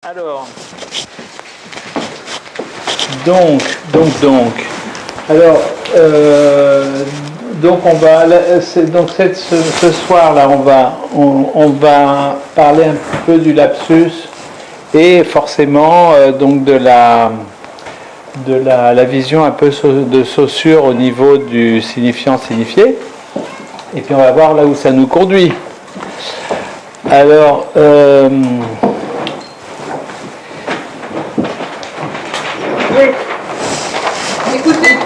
Alors, donc. Alors, donc on va, ce soir-là, on va parler un peu du lapsus et forcément donc de la vision un peu de Saussure au niveau du signifiant-signifié. Et puis on va voir là où ça nous conduit. Alors, oui. Écoutez.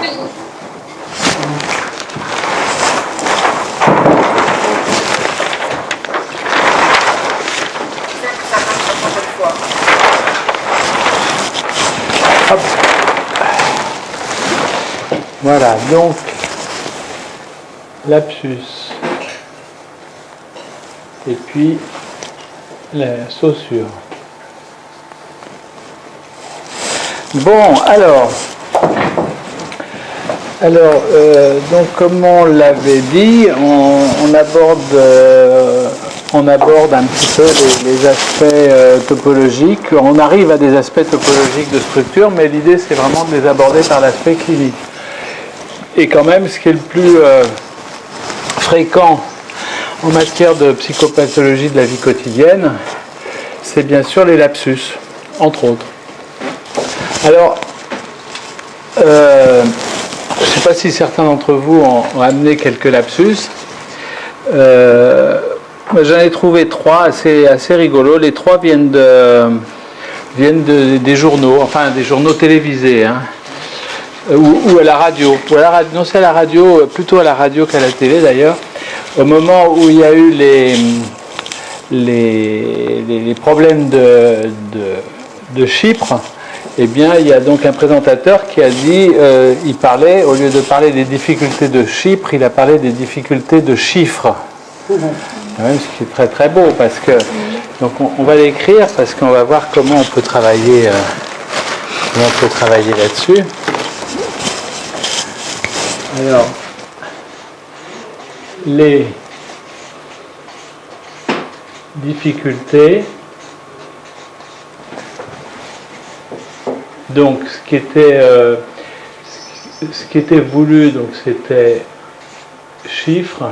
Hop. Voilà, donc lapsus. Et puis la Saussure. Bon, alors, donc comme on l'avait dit, on aborde un petit peu les aspects topologiques. On arrive à des aspects topologiques de structure, mais l'idée c'est vraiment de les aborder par l'aspect clinique. Et quand même, ce qui est le plus fréquent en matière de psychopathologie de la vie quotidienne, c'est bien sûr les lapsus, entre autres. Alors, je ne sais pas si certains d'entre vous ont amené quelques lapsus. J'en ai trouvé trois assez rigolos. Les trois viennent des journaux, enfin des journaux télévisés, hein, ou à la radio. Non, c'est à la radio, plutôt à la radio qu'à la télé d'ailleurs. Au moment où il y a eu les problèmes de Chypre, eh bien, il y a donc un présentateur qui a dit, il parlait, au lieu de parler des difficultés de Chypre, il a parlé des difficultés de chiffres. Quand même, ce qui est très très beau, parce que donc on va l'écrire parce qu'on va voir comment on peut travailler là-dessus. Alors, les difficultés. Donc, ce qui était voulu, donc c'était chiffres.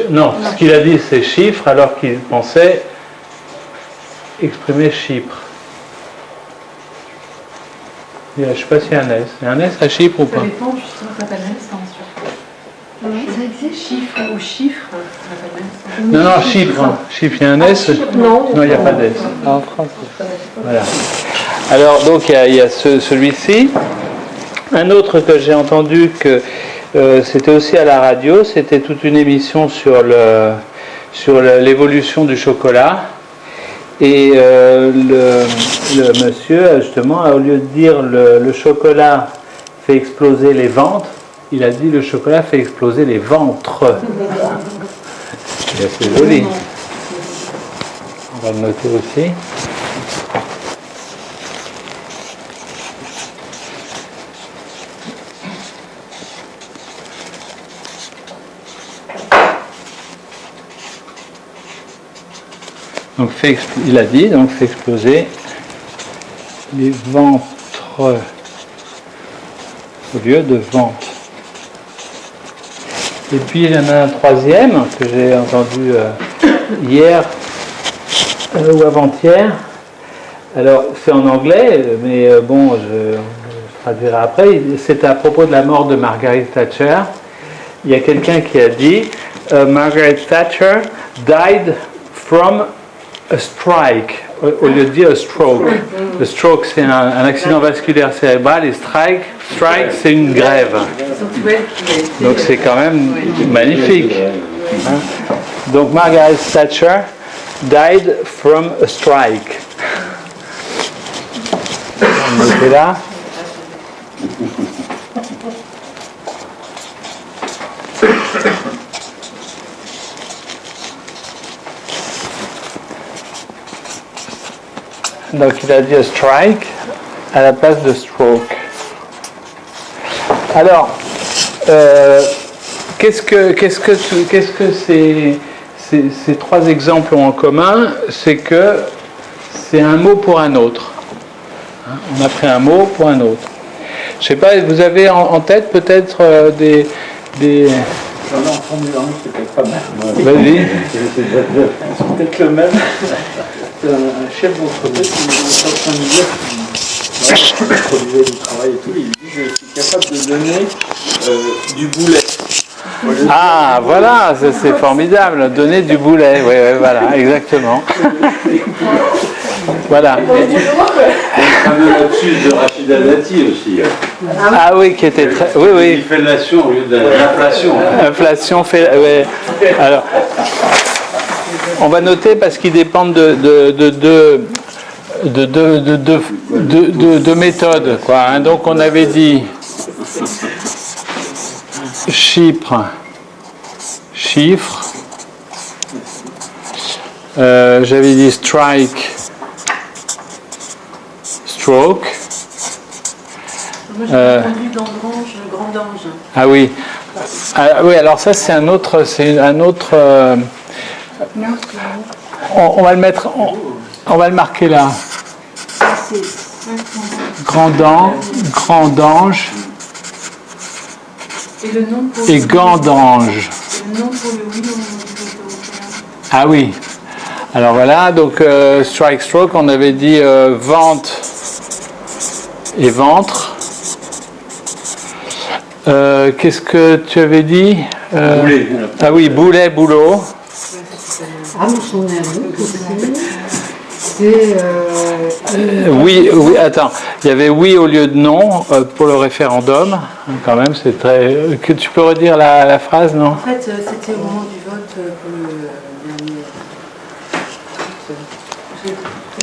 Non, ce qu'il a dit, c'est chiffres, alors qu'il pensait exprimer Chypre. Je ne sais pas s'il y a un S. Il y a un S à Chypre ou pas? Ça dépend justement quand t'as naissance. Ça existe chiffre ou chiffre? Non, Chypre. Chypre, il y a un S? Non, il n'y a pas d'S. En France. Voilà. Alors, donc, il y a celui-ci. Un autre que j'ai entendu, que c'était aussi à la radio, c'était toute une émission sur l'évolution du chocolat. Et le monsieur, justement, au lieu de dire le chocolat fait exploser les ventes, il a dit le chocolat fait exploser les ventres. C'est assez joli. On va le noter aussi. Donc il a dit, donc fait exploser les ventres au lieu de vente. Et puis il y en a un troisième que j'ai entendu hier ou avant-hier. Alors c'est en anglais, mais bon, je traduirai après. C'est à propos de la mort de Margaret Thatcher. Il y a quelqu'un qui a dit Margaret Thatcher died from a strike, au lieu de dire a stroke. Le stroke, c'est un accident vasculaire cérébral, et strike c'est une grève. Donc c'est quand même magnifique. Hein? Donc Margaret Thatcher died from a strike. On était là. Donc il a dit a strike à la place de stroke. Alors, qu'est-ce que ces trois exemples ont en commun? C'est que c'est un mot pour un autre. Hein, on a pris un mot pour un autre. Je sais pas, vous avez en tête peut-être des... J'en ai entendu un, c'est peut-être pas mal. Vas-y. C'est peut-être le même. C'est un chef d'entreprise qui est en train de dire qu'il produisait du travail et tout. Il dit je suis capable de donner du boulet. Ah, voilà, c'est formidable. Donner du boulet. Oui, voilà, exactement. Voilà. Le fameux lapsus de Rachida Dati aussi. Ah oui, qui était très... Oui, oui. L'inflation au lieu de l'inflation. Inflation fait... Ouais. Alors, on va noter parce qu'ils dépendent de méthodes, quoi. Hein. Donc, on avait dit Chypre, chiffre. J'avais dit strike, stroke. Moi, j'ai entendu d'Andrange, Grandange. Ah oui. Ah, oui, alors ça c'est un autre, on va le mettre, on va le marquer là. Grandange Et le nom pour et gandange. le nom pour le oui au moment du vote européen. Ah oui. Alors voilà, donc strike, stroke, on avait dit vente et ventre. Qu'est-ce que tu avais dit Boulet. Ah oui, boulet, boulot. Ah, mais j'en ai un autre aussi. C'est. Oui, oui, attends. Il y avait oui au lieu de non pour le référendum. Quand même, c'est très. Que tu peux redire la phrase, non? En fait, c'était au moment du vote pour le dernier.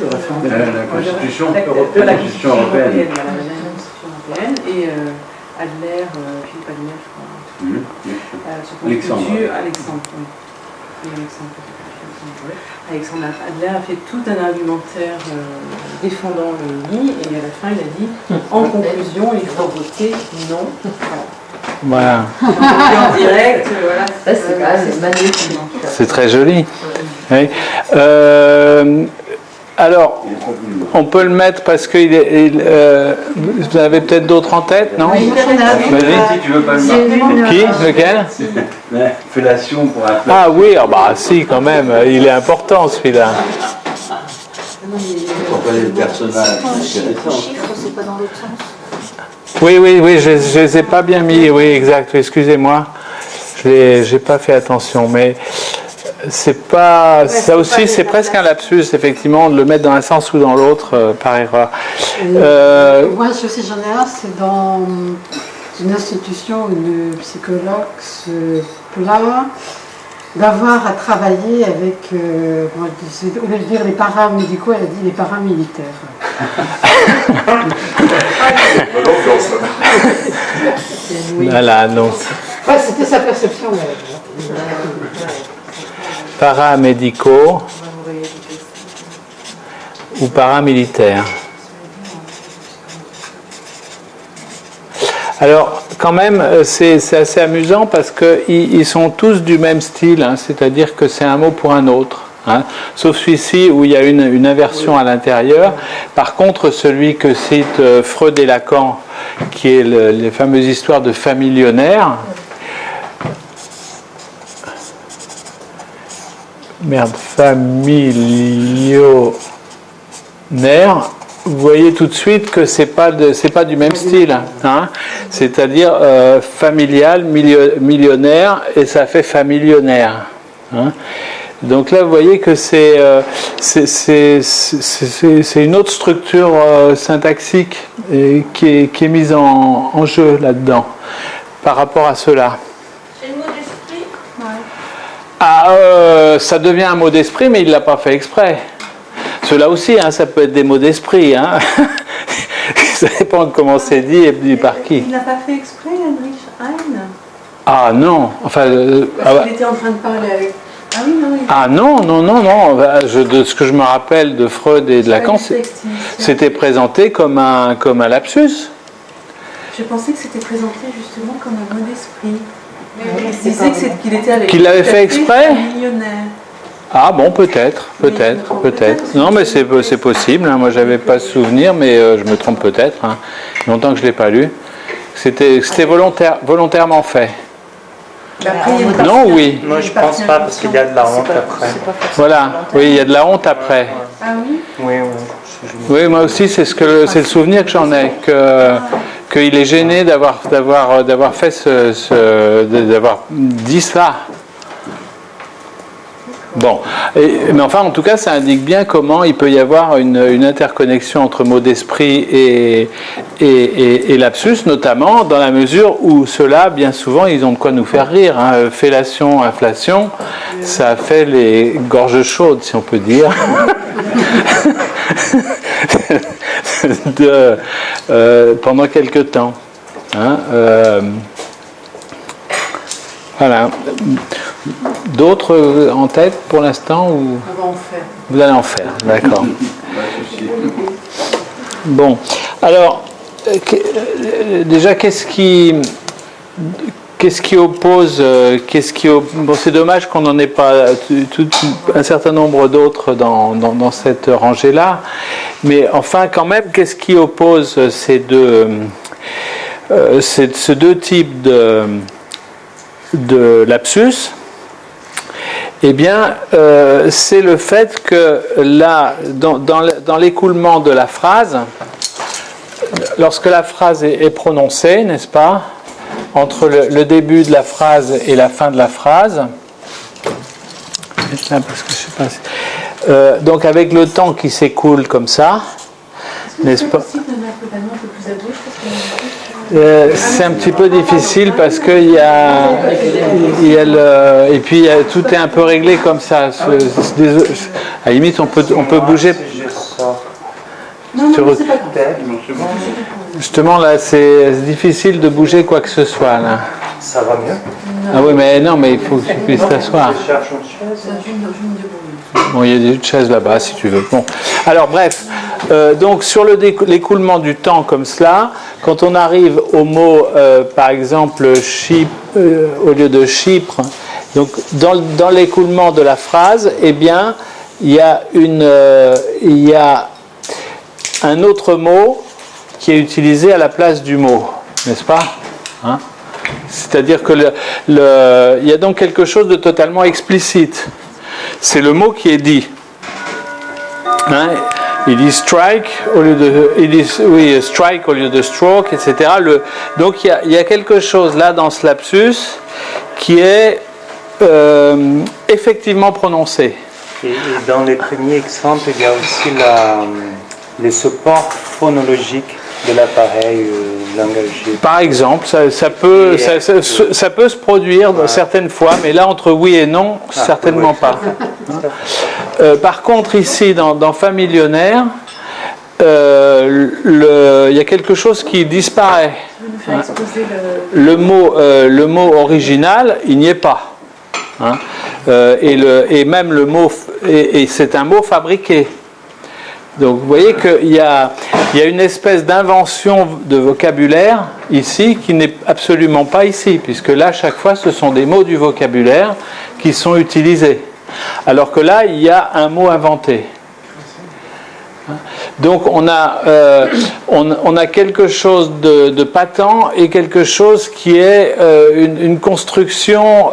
La Constitution La européenne. la Constitution européenne. Voilà, la dernière Constitution européenne. Et Adler, Philippe Adler, je crois. Alexandre. Alexandre, oui. Et Alexandre Adler a fait tout un argumentaire défendant le oui, et à la fin il a dit en conclusion il faut voter non. Voilà. En direct, voilà. Ça, c'est magnifique. C'est très joli. Oui. Alors, on peut le mettre parce que vous avez peut-être d'autres en tête, non? Oui, Vas-y. Si tu veux pas le marquer. Qui? Lequel? Fellation pour un plat. Ah oui, bah si, quand même. Il est important celui-là. Pour pas les personnages. Chiffre, c'est pas dans l'autre sens. Oui, je les ai pas bien mis. Oui, exact. Excusez-moi. J'ai pas fait attention, mais c'est pas. Ça aussi, c'est presque un lapsus, effectivement, de le mettre dans un sens ou dans l'autre par erreur. Moi, aussi, j'en ai un, c'est dans une institution où une psychologue se plaint d'avoir à travailler avec, au lieu de dire les paramédicaux, elle a dit les paramilitaires. Voilà, non. Ouais, c'était sa perception. Paramédicaux ou paramilitaires. Alors, quand même, c'est assez amusant parce qu'ils sont tous du même style, hein, c'est-à-dire que c'est un mot pour un autre. Hein, sauf celui-ci où il y a une inversion à l'intérieur. Par contre, celui que cite Freud et Lacan, qui est les fameuses histoires de familionnaires, familionnaire, vous voyez tout de suite que c'est pas du même style, hein, c'est-à-dire familial, millionnaire, et ça fait familionnaire. Hein. Donc là, vous voyez que c'est une autre structure syntaxique qui est mise en jeu là-dedans par rapport à cela. C'est le mot d'esprit. Ah, ça devient un mot d'esprit, mais il ne l'a pas fait exprès. Cela aussi, hein, ça peut être des mots d'esprit. Hein. Ça dépend de comment c'est dit et par qui. Il n'a pas fait exprès, Heinrich Heine. Ah non, enfin... Parce qu'il était en train de parler avec... Ah oui, non, Ah non. De ce que je me rappelle de Freud et de Lacan, c'était présenté comme un lapsus. Je pensais que c'était présenté justement comme un mot d'esprit. Il disait qu'il était avec... Qu'il l'avait fait exprès? Millionnaire. Ah bon, peut-être. Non, mais c'est possible. Hein. Moi, j'avais pas ce souvenir, mais je me trompe peut-être. Hein. Longtemps que je l'ai pas lu. C'était volontairement fait. Non, oui. Moi, je pense pas parce qu'il y a de la honte après. Voilà. Oui, il y a de la honte après. Ah oui. Oui. Oui, moi aussi, c'est le souvenir que j'en ai, qu'il est gêné d'avoir fait d'avoir dit ça. Bon, mais enfin, en tout cas, ça indique bien comment il peut y avoir une interconnexion entre mots d'esprit et lapsus, notamment dans la mesure où ceux-là, bien souvent, ils ont de quoi nous faire rire. Hein. Fellation, inflation, ça fait les gorges chaudes, si on peut dire. Pendant quelque temps. Hein, voilà. D'autres en tête pour l'instant ou... On va en faire. Vous allez en faire, d'accord. Bon, alors, déjà, qu'est-ce qui oppose, bon, c'est dommage qu'on n'en ait pas un certain nombre d'autres dans cette rangée-là, mais enfin, quand même, qu'est-ce qui oppose ces deux types de lapsus? Eh bien, c'est le fait que là, dans l'écoulement de la phrase, lorsque la phrase est prononcée, n'est-ce pas, entre le début de la phrase et la fin de la phrase, parce que je sais pas si, donc avec le temps qui s'écoule comme ça, n'est-ce pas? C'est un petit peu difficile parce que et puis tout est un peu réglé comme ça. À la limite, on peut bouger. Non, c'est pas grave. Justement, là, c'est difficile de bouger quoi que ce soit. Là. Ça va mieux? Ah oui, mais non, mais il faut que tu puisses t'asseoir. Bon, il y a des chaises là-bas si tu veux. Bon, alors bref, donc sur l'écoulement du temps comme cela, quand on arrive au mot, par exemple, Chypre, au lieu de Chypre, donc dans l'écoulement de la phrase, eh bien, il y a un autre mot qui est utilisé à la place du mot, n'est-ce pas? Hein? C'est-à-dire que il y a donc quelque chose de totalement explicite. C'est le mot qui est dit. Hein? Il dit strike au lieu de strike au lieu de stroke, etc. Donc il y a quelque chose là dans ce lapsus qui est effectivement prononcé. Et dans les premiers exemples, il y a aussi les supports phonologiques de l'appareil langagier. Par exemple, ça peut se produire certaines fois, mais là, entre oui et non, certainement pas. Par contre, ici, dans familionnaire, il y a quelque chose qui disparaît. Le mot original, il n'y est pas. Hein, et même le mot, et c'est un mot fabriqué. Donc vous voyez qu'il y a une espèce d'invention de vocabulaire ici qui n'est absolument pas ici, puisque là, chaque fois, ce sont des mots du vocabulaire qui sont utilisés. Alors que là, il y a un mot inventé. Donc on a quelque chose de patent et quelque chose qui est une construction,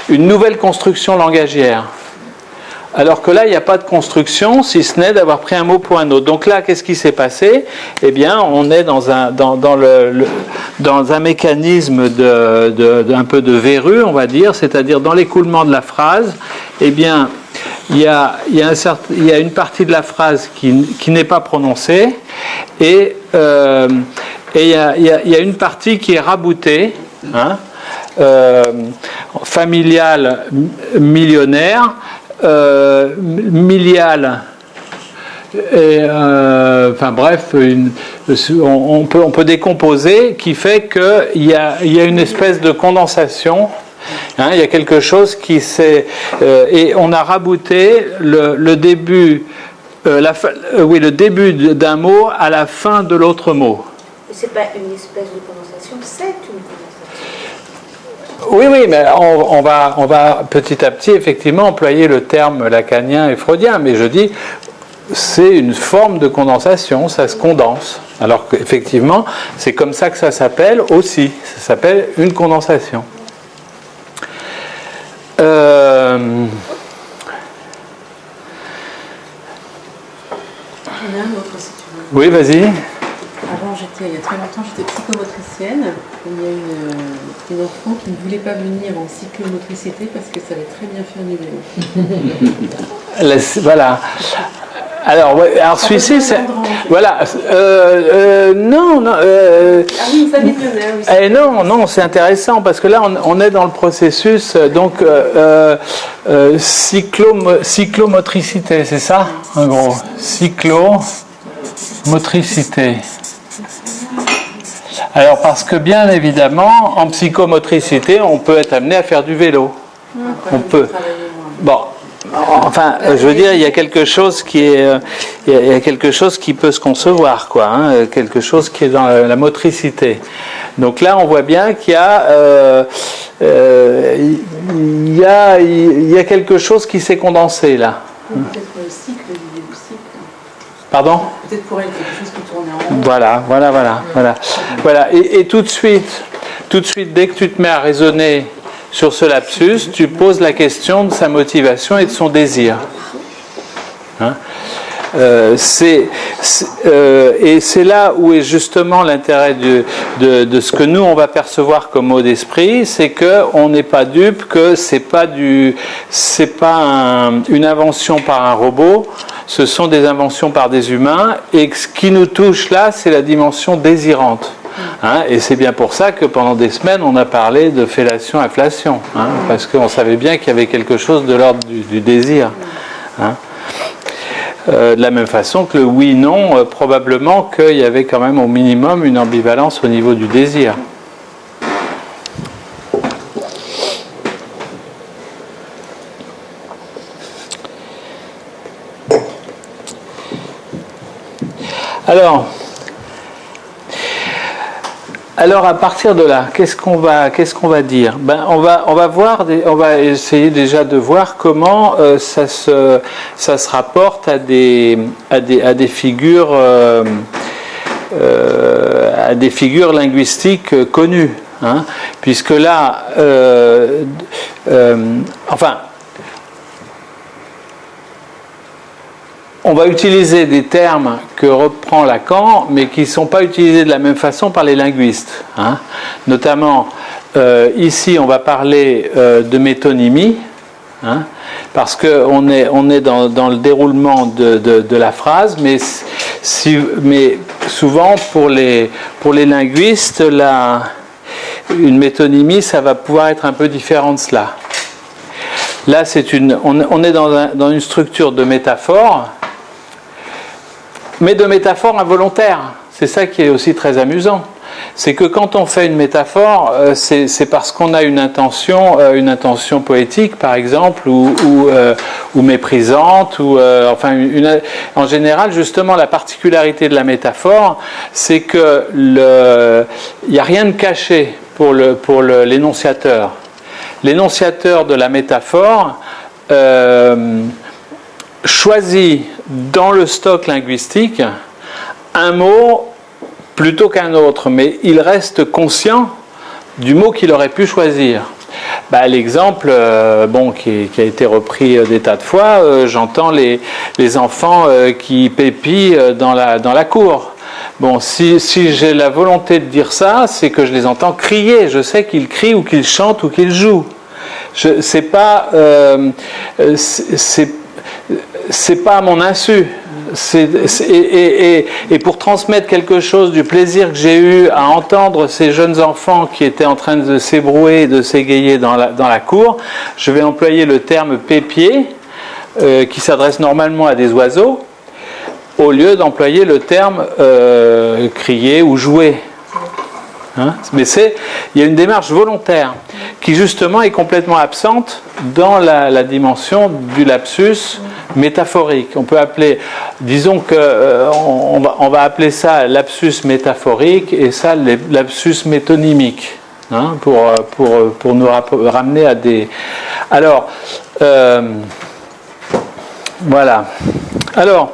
une nouvelle construction langagière. Alors que là, il n'y a pas de construction, si ce n'est d'avoir pris un mot pour un autre. Donc là, qu'est-ce qui s'est passé? Eh bien, on est dans un mécanisme un peu de verrue, on va dire, c'est-à-dire dans l'écoulement de la phrase, eh bien, il y a une partie de la phrase qui n'est pas prononcée et il y a une partie qui est raboutée, hein, familiale, millionnaire, miliale, et, enfin bref, on peut décomposer, qui fait qu'il y a une espèce de condensation. Hein, il y a quelque chose qui s'est... et on a rabouté le début, le début d'un mot à la fin de l'autre mot. C'est pas une espèce de condensation, c'est une condensation. Oui, mais on va petit à petit effectivement employer le terme lacanien et freudien, mais je dis c'est une forme de condensation, ça se condense. Alors qu'effectivement, c'est comme ça que ça s'appelle aussi, ça s'appelle une condensation. J'en ai un autre si tu veux. Oui, vas-y. Avant, il y a très longtemps, j'étais psychomotricienne. Il y a une enfant qui ne voulait pas venir en cyclomotricité parce que ça allait très bien faire du vélo. Voilà. Alors, ouais, alors celui-ci, c'est... Voilà. Non. Ah oui, ça m'étonnait, oui. Non, c'est intéressant parce que là, on est dans le processus, donc, cyclomotricité, c'est ça, en gros. Cyclomotricité. Alors, parce que bien évidemment, en psychomotricité, on peut être amené à faire du vélo. On peut. Bon. Enfin, je veux dire, il y a quelque chose qui est, il y a quelque chose qui peut se concevoir, quoi, hein, quelque chose qui est dans la motricité. Donc là, on voit bien qu'il y a, il y a quelque chose qui s'est condensé là. Peut-être le cycle du cycle. Pardon ? Peut-être pour elle quelque chose qui tournait en rond. Voilà. Et tout de suite, dès que tu te mets à raisonner sur ce lapsus, tu poses la question de sa motivation et de son désir. Hein ? Et c'est là où est justement l'intérêt de ce que nous on va percevoir comme mot d'esprit, c'est que on n'est pas dupe, que c'est pas une invention par un robot, ce sont des inventions par des humains, et ce qui nous touche là, c'est la dimension désirante. Hein, et c'est bien pour ça que pendant des semaines on a parlé de fellation-inflation, hein, parce qu'on savait bien qu'il y avait quelque chose de l'ordre du désir. Hein. De la même façon que le oui-non, probablement qu'il y avait quand même au minimum une ambivalence au niveau du désir. Alors à partir de là, qu'est-ce qu'on va dire ? On va essayer déjà de voir comment ça se rapporte à des figures linguistiques connues, hein, puisque là, on va utiliser des termes que reprend Lacan, mais qui ne sont pas utilisés de la même façon par les linguistes. Hein. Notamment, ici, on va parler de métonymie, hein, parce qu'on est dans le déroulement de la phrase, mais souvent, pour les linguistes, une métonymie, ça va pouvoir être un peu différent de cela. Là, on est dans une structure de métaphore, mais de métaphore involontaire. C'est ça qui est aussi très amusant. C'est que quand on fait une métaphore, c'est parce qu'on a une intention poétique, par exemple, ou méprisante, ou en général, justement, la particularité de la métaphore, c'est que il n'y a rien de caché pour l'énonciateur. L'énonciateur de la métaphore choisit dans le stock linguistique un mot plutôt qu'un autre, mais il reste conscient du mot qu'il aurait pu choisir. L'exemple qui a été repris des tas de fois, j'entends les enfants qui pépient dans la cour. Bon, si j'ai la volonté de dire ça, c'est que je les entends crier. Je sais qu'ils crient ou qu'ils chantent ou qu'ils jouent. C'est pas à mon insu. Et pour transmettre quelque chose du plaisir que j'ai eu à entendre ces jeunes enfants qui étaient en train de s'ébrouer et de s'égayer dans la cour, je vais employer le terme pépier, qui s'adresse normalement à des oiseaux, au lieu d'employer le terme crier ou jouer. Hein, mais il y a une démarche volontaire qui justement est complètement absente dans la dimension du lapsus métaphorique. On peut appeler, disons que on va appeler ça lapsus métaphorique et ça lapsus métonymique. hein, pour nous ramener à des... Alors, voilà. Alors,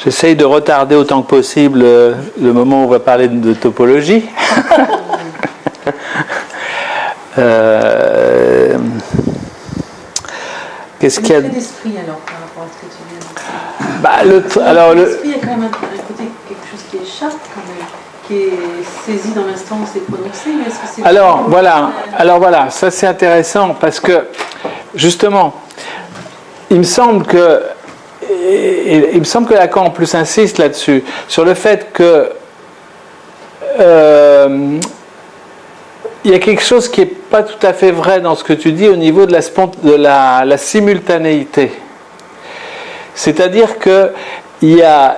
j'essaye de retarder autant que possible le moment où on va parler de topologie. Qu'est-ce qu'il y a Le trait d'esprit, alors, par rapport à ce que tu viens de dire. Alors, L'esprit, il y a quand même un côté, quelque chose qui échappe, quand même, qui est saisi dans l'instant où c'est prononcé, mais est-ce que c'est... Alors voilà, ça c'est intéressant parce que justement, il me semble que Lacan en plus insiste là-dessus, sur le fait que il y a quelque chose qui n'est pas tout à fait vrai dans ce que tu dis au niveau de la simultanéité. C'est-à-dire que il y a,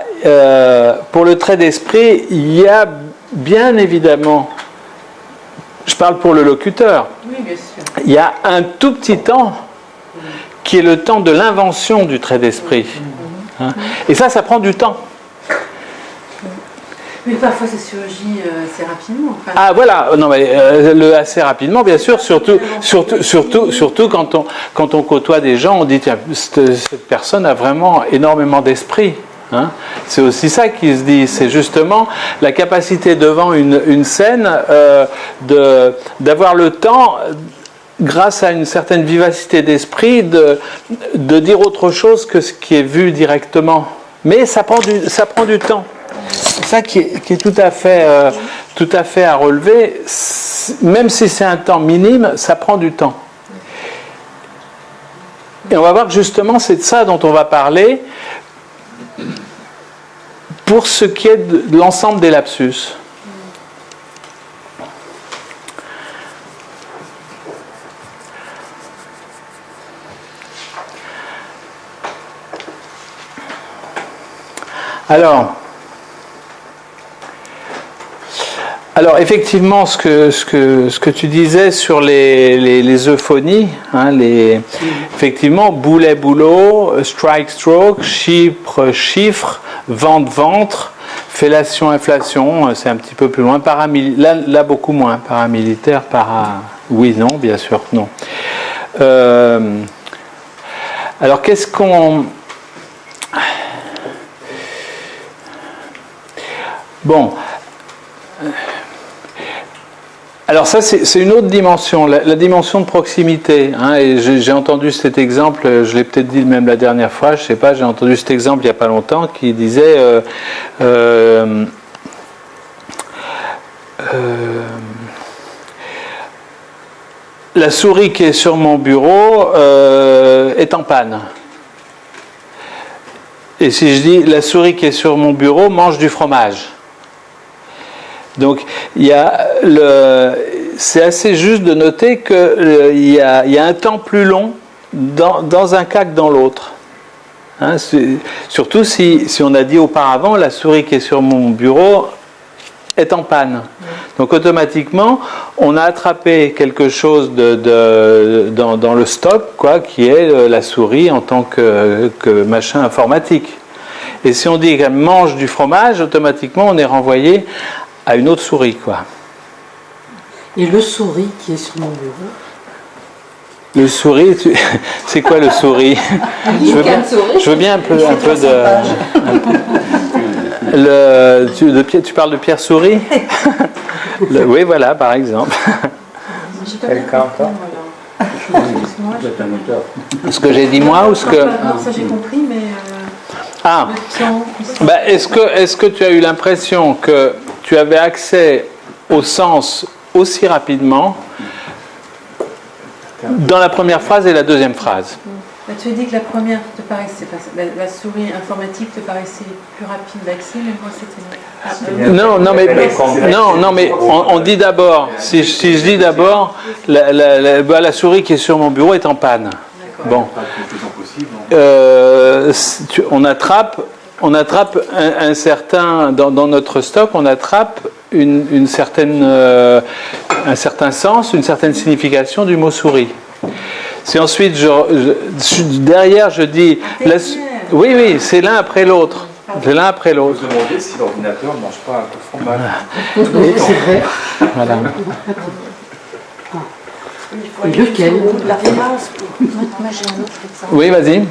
pour le trait d'esprit, il y a bien évidemment, je parle pour le locuteur, Oui, bien sûr. il y a un tout petit temps qui est le temps de l'invention du trait d'esprit. Hein. Et ça prend du temps. Mais parfois, ça surgit assez rapidement. Enfin, Ah voilà, non mais assez rapidement, bien sûr, surtout quand on côtoie des gens, on dit tiens, cette personne a vraiment énormément d'esprit. Hein. C'est aussi ça qui se dit, c'est justement la capacité devant une scène d'avoir le temps, grâce à une certaine vivacité d'esprit, de dire autre chose que ce qui est vu directement. Mais ça prend du temps. C'est ça qui est tout à fait à relever, même si c'est un temps minime, ça prend du temps. Et on va voir que justement c'est de ça dont on va parler pour ce qui est de l'ensemble des lapsus. Alors effectivement, ce que tu disais sur les euphonies, hein, effectivement, boulet, boulot, strike, stroke, chiffre, vente, ventre, fellation, inflation, c'est un petit peu plus loin, là beaucoup moins, paramilitaire, oui, non, bien sûr, non. Alors qu'est-ce qu'on... Bon... Alors ça, c'est une autre dimension, la dimension de proximité. Hein, et j'ai entendu cet exemple, je l'ai peut-être dit même la dernière fois, je ne sais pas, j'ai entendu cet exemple il n'y a pas longtemps qui disait la souris qui est sur mon bureau est en panne. Et si je dis la souris qui est sur mon bureau mange du fromage. Donc, c'est assez juste de noter qu'il y a un temps plus long dans un cas que dans l'autre. Hein, surtout si on a dit auparavant, la souris qui est sur mon bureau est en panne. Donc, automatiquement, on a attrapé quelque chose dans le stock, quoi, qui est la souris en tant que machin informatique. Et si on dit qu'elle mange du fromage, automatiquement, on est renvoyé à une autre souris, quoi. Et le souris qui est sur mon bureau. Le souris, c'est quoi le souris? Je veux bien un peu de... Tu parles de Pierre Souris? Oui, voilà, par exemple. Quelqu'un encore? Ce que j'ai dit moi ou ce que... Non, ça j'ai compris, mais... Ah, est-ce que tu as eu l'impression que tu avais accès au sens aussi rapidement dans la première phrase et la deuxième phrase? Tu as dit que la première te paraissait, la souris informatique te paraissait plus rapide d'accès, mais moi c'était... Non, mais on dit d'abord, si je dis d'abord, la souris qui est sur mon bureau est en panne. Bon. On attrape un certain, dans notre stock, on attrape un certain sens, une certaine signification du mot souris. Si ensuite, derrière, je dis... Oui, c'est l'un après l'autre. C'est l'un après l'autre. Vous demandez si l'ordinateur ne mange pas un peu de fromage. Oui, c'est vrai. Voilà. Et lequel? La phrase. Moi, j'ai un autre exemple. Oui, vas-y.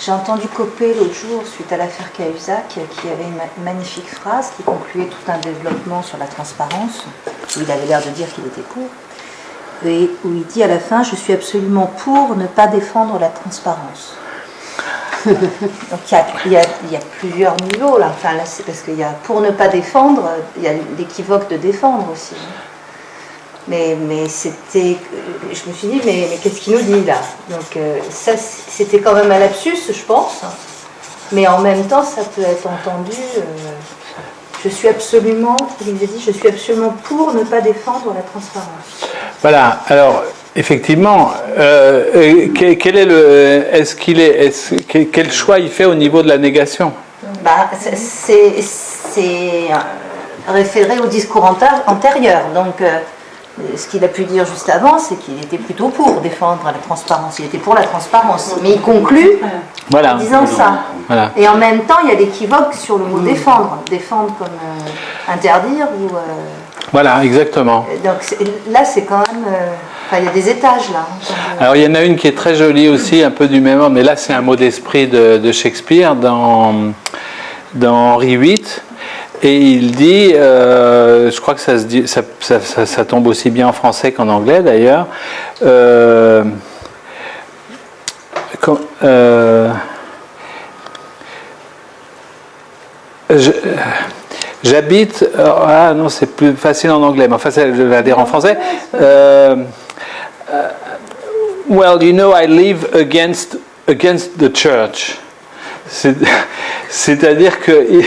J'ai entendu Copé l'autre jour, suite à l'affaire Cahuzac, qui avait une magnifique phrase qui concluait tout un développement sur la transparence, où il avait l'air de dire qu'il était pour, et où il dit à la fin « Je suis absolument pour ne pas défendre la transparence ». Donc il y a plusieurs niveaux là, enfin, là c'est parce qu'il y a pour ne pas défendre, il y a l'équivoque de défendre aussi. Mais c'était, je me suis dit, mais qu'est-ce qu'il nous dit là? Donc ça, c'était quand même un lapsus, je pense. Mais en même temps, ça peut être entendu. Je suis absolument pour ne pas défendre la transparence. Voilà. Alors, effectivement, quel choix il fait au niveau de la négation? Bah, c'est référé au discours antérieur. Donc ce qu'il a pu dire juste avant, c'est qu'il était plutôt pour défendre la transparence. Il était pour la transparence. Mais il conclut en disant ça. Voilà. Et en même temps, il y a l'équivoque sur le mot défendre. Défendre comme interdire ou... Voilà, exactement. Donc là, c'est quand même... il y a des étages là. Alors, il y en a une qui est très jolie aussi, un peu du même ordre, mais là, c'est un mot d'esprit de Shakespeare dans Henri VIII. Et il dit, je crois que ça se dit, ça tombe aussi bien en français qu'en anglais d'ailleurs. J'habite. Ah non, c'est plus facile en anglais, mais enfin, je vais la dire en français. Well, you know, I live against the church. C'est-à-dire qu'il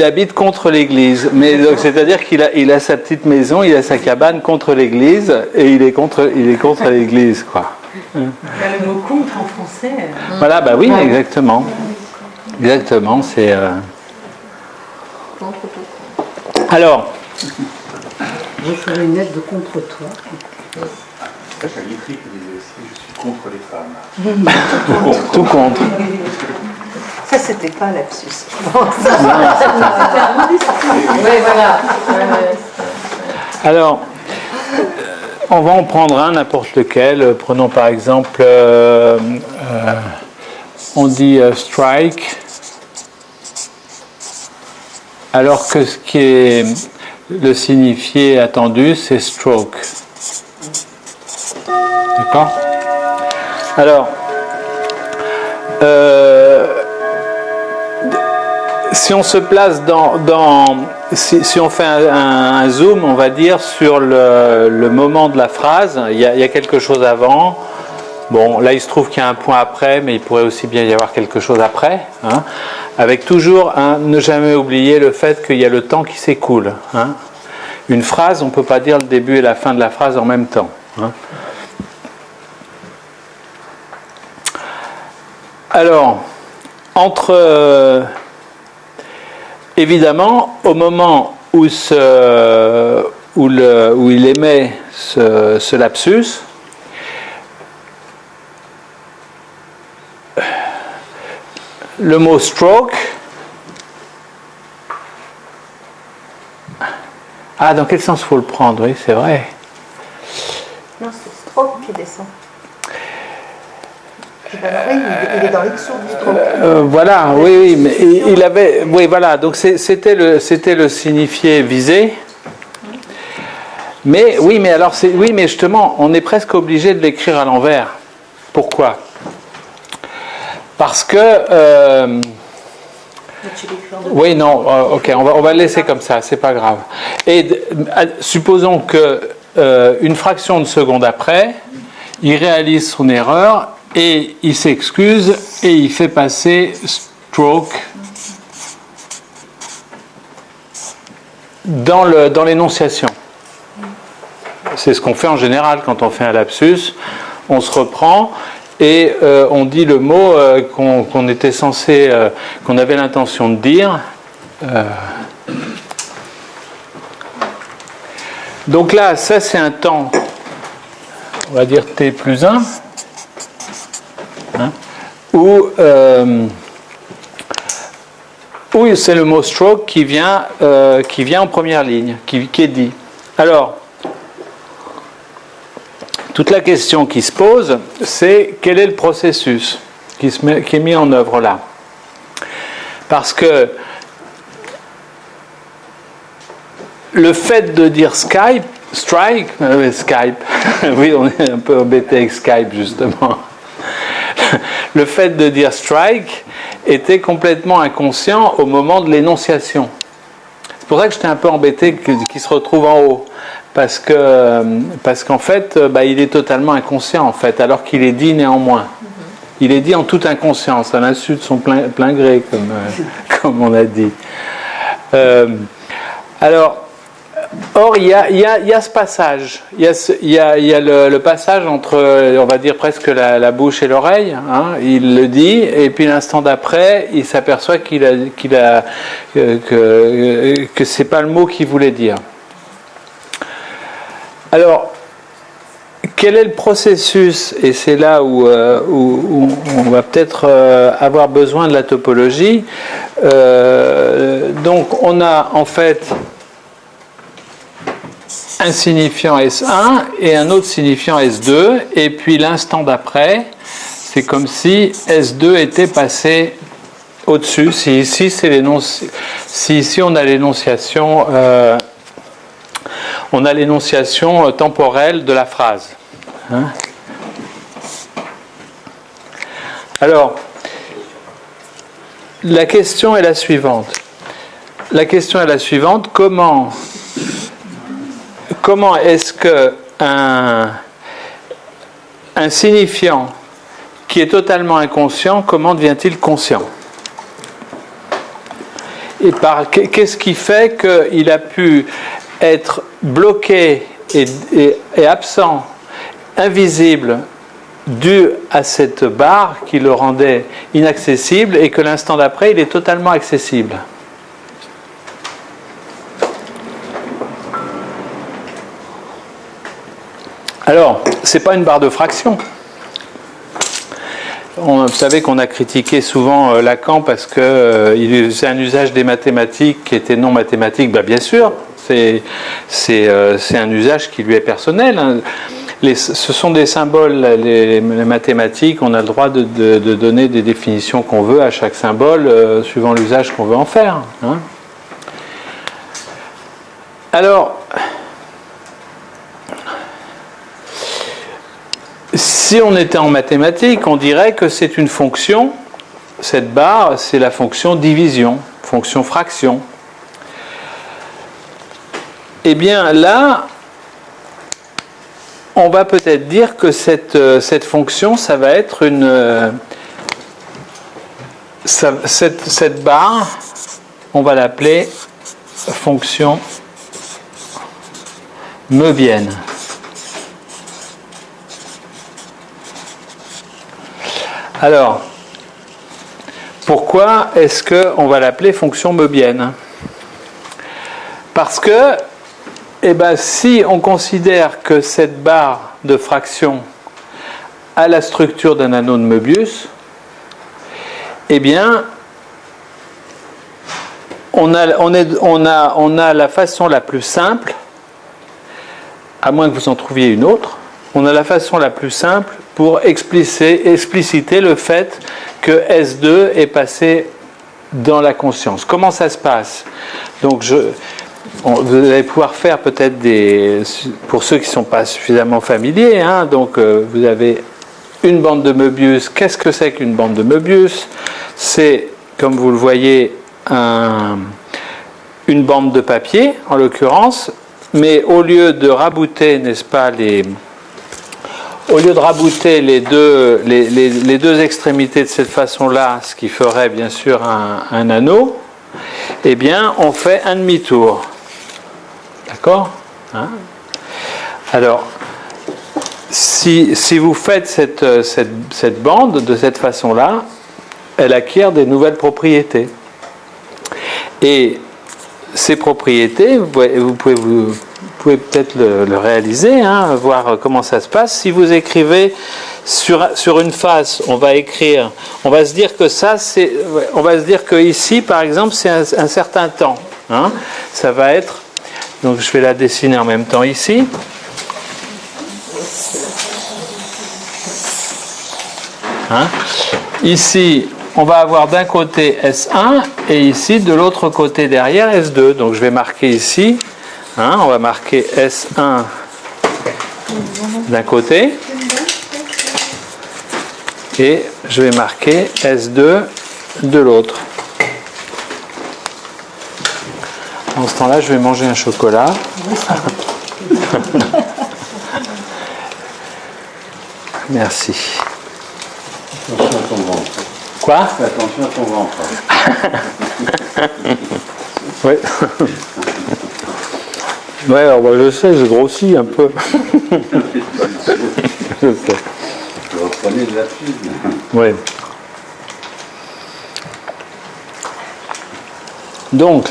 habite contre l'église, mais donc c'est-à-dire qu'il a sa petite maison, il a sa cabane contre l'église et il est contre l'église, quoi. Le mot contre en français. Voilà, bah oui, exactement, c'est. Alors. Je ferai une lettre de contre toi. J'ai écrit qui disait aussi je suis contre les femmes. Tout contre. Ça, c'était pas un lapsus. Oui, voilà. Alors, on va en prendre un, n'importe lequel. Prenons par exemple, on dit strike, alors que ce qui est le signifié attendu, c'est stroke. D'accord? Alors, si on se place si on fait un zoom, on va dire, sur le moment de la phrase, il y a quelque chose avant. Bon, là, il se trouve qu'il y a un point après, mais il pourrait aussi bien y avoir quelque chose après. Hein, avec toujours ne jamais oublier le fait qu'il y a le temps qui s'écoule. Hein. Une phrase, on ne peut pas dire le début et la fin de la phrase en même temps. Hein. Alors, évidemment, au moment où il émet ce lapsus, le mot stroke. Ah, dans quel sens faut le prendre? Oui, c'est vrai. Non, c'est stroke qui descend. Il est dans l'exo du stroke. Voilà, oui, mais il avait, oui, voilà. Donc c'était le signifié visé. Mais oui, mais alors oui, mais justement, on est presque obligé de l'écrire à l'envers. Pourquoi? Parce que oui, non, ok, on va le laisser comme ça, c'est pas grave. Et supposons que une fraction de seconde après, il réalise son erreur et il s'excuse et il fait passer stroke dans l'énonciation. C'est ce qu'on fait en général quand on fait un lapsus. On se reprend et on dit le mot qu'on était censé, qu'on avait l'intention de dire. Donc là, ça c'est un temps, on va dire t plus 1, hein, où Oui, c'est le mot stroke qui vient en première ligne, qui est dit. Alors, toute la question qui se pose, c'est quel est le processus qui est mis en œuvre là? Parce que le fait de dire strike, oui, on est un peu embêté avec Skype justement. Le fait de dire strike était complètement inconscient au moment de l'énonciation. C'est pour ça que j'étais un peu embêté qu'il se retrouve en haut, parce qu'en fait, il est totalement inconscient en fait, alors qu'il est dit néanmoins. Il est dit en toute inconscience, à l'insu de son plein gré, comme on a dit. Or, il y a ce passage. Il y a le passage entre, on va dire, presque la bouche et l'oreille. Hein, il le dit, et puis l'instant d'après, il s'aperçoit que c'est pas le mot qu'il voulait dire. Alors, quel est le processus? Et c'est là où on va peut-être avoir besoin de la topologie. Donc, on a en fait un signifiant S1 et un autre signifiant S2, et puis l'instant d'après, c'est comme si S2 était passé au-dessus. Si ici on a l'énonciation, temporelle de la phrase. Hein? Alors, la question est la suivante. Comment est-ce qu'un signifiant qui est totalement inconscient, comment devient-il conscient? Et qu'est-ce qui fait qu'il a pu être bloqué et absent, invisible, dû à cette barre qui le rendait inaccessible, et que l'instant d'après, il est totalement accessible? Alors, ce n'est pas une barre de fraction. Vous savez qu'on a critiqué souvent Lacan parce qu'il faisait un usage des mathématiques qui était non mathématique. Bien sûr, c'est un usage qui lui est personnel. Hein. Ce sont des symboles, les mathématiques, on a le droit de donner des définitions qu'on veut à chaque symbole, suivant l'usage qu'on veut en faire. Hein. Alors, si on était en mathématiques, on dirait que c'est une fonction, cette barre, c'est la fonction division, fonction fraction. Eh bien là, on va peut-être dire que cette fonction, ça va être cette barre, on va l'appeler fonction möbienne. Alors, pourquoi est-ce qu'on va l'appeler fonction möbienne? Parce que, si on considère que cette barre de fraction a la structure d'un anneau de Möbius, on a la façon la plus simple, à moins que vous en trouviez une autre, on a la façon la plus simple pour expliciter le fait que S2 est passé dans la conscience. Comment ça se passe? Donc, vous allez pouvoir faire peut-être pour ceux qui ne sont pas suffisamment familiers, hein, donc vous avez une bande de Möbius. Qu'est-ce que c'est qu'une bande de Möbius? C'est, comme vous le voyez, une bande de papier, en l'occurrence, mais au lieu de rabouter, n'est-ce pas, au lieu de rabouter les deux extrémités de cette façon-là, ce qui ferait bien sûr un anneau, on fait un demi-tour. D'accord, hein? Alors, si vous faites cette bande de cette façon-là, elle acquiert des nouvelles propriétés. Et ces propriétés, vous pouvez peut-être le réaliser, hein, voir comment ça se passe. Si vous écrivez sur une face, on va écrire, on va se dire que ça, on va se dire que ici, par exemple, c'est un certain temps. Hein. Ça va être, donc je vais la dessiner en même temps ici. Hein. Ici, on va avoir d'un côté S1 et ici, de l'autre côté derrière, S2. Donc je vais marquer ici, hein, on va marquer S1 d'un côté et je vais marquer S2 de l'autre. En ce temps-là, je vais manger un chocolat. Merci. Attention à ton ventre. Quoi? Fais attention à ton ventre. Oui. Ouais, alors, bah, je sais, j'ai grossi un peu. Je sais. Vous reprenez de la pub. Oui. Donc,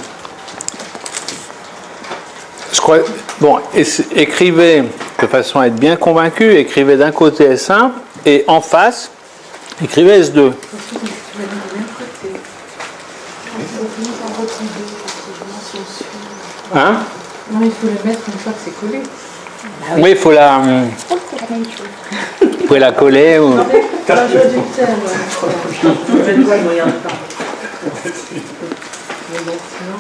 je crois. Bon, écrivez de façon à être bien convaincu, écrivez d'un côté S1 et en face, écrivez S2. Hein? Non, il faut le mettre une fois que c'est collé. Oui, il faut la. Vous pouvez la coller ou.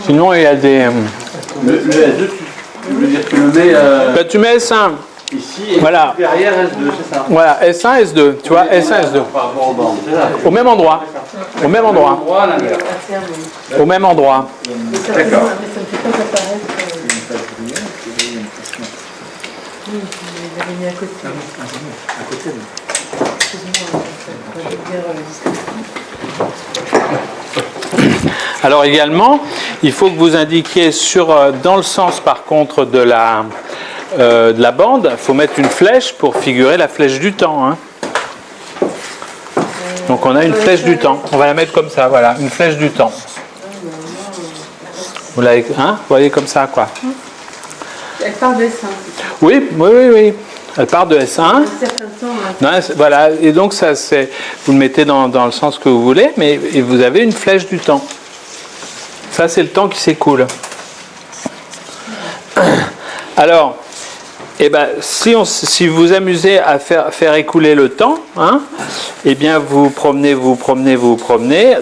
Sinon, il y a des. Le S2, tu veux dire que tu le mets Bah, tu mets S1. ici et Voilà. derrière S2, c'est ça? Voilà, S1, S2. Tu vois, S1, S2. Au même endroit. Au même endroit. Au même endroit. D'accord. Ça ne fait pas apparaître. Oui, il avait mis à côté. À côté. Excuse-moi, je vais dire Alors également, il faut que vous indiquiez dans le sens par contre de la bande, il faut mettre une flèche pour figurer la flèche du temps. Hein. Donc on a une flèche du temps. On va la mettre comme ça, voilà, une flèche du temps. Vous l'avez, hein, vous voyez comme ça, quoi. Elle part de S1. Oui, oui, oui, oui. Elle part de S1. Un certain temps. Non, voilà, et donc ça, vous le mettez dans le sens que vous voulez, mais et vous avez une flèche du temps. Ça, c'est le temps qui s'écoule. Alors, eh ben, si vous vous amusez à faire écouler le temps, hein, eh bien, vous promenez,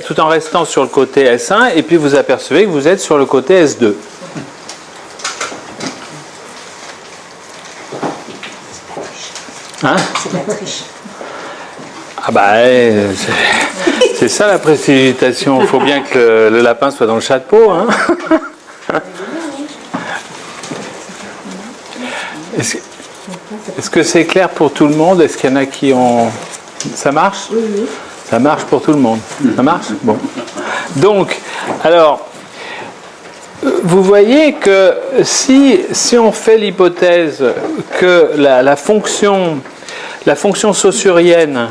tout en restant sur le côté S1, et puis vous apercevez que vous êtes sur le côté S2. Hein? C'est de la triche. Ah bah, c'est ça la précipitation. Il faut bien que le lapin soit dans le chapeau. Hein. Est-ce que c'est clair pour tout le monde? Est-ce qu'il y en a qui ont... Ça marche? Oui, oui. Ça marche pour tout le monde. Ça marche? Bon. Donc, alors, vous voyez que si on fait l'hypothèse que la fonction saussurienne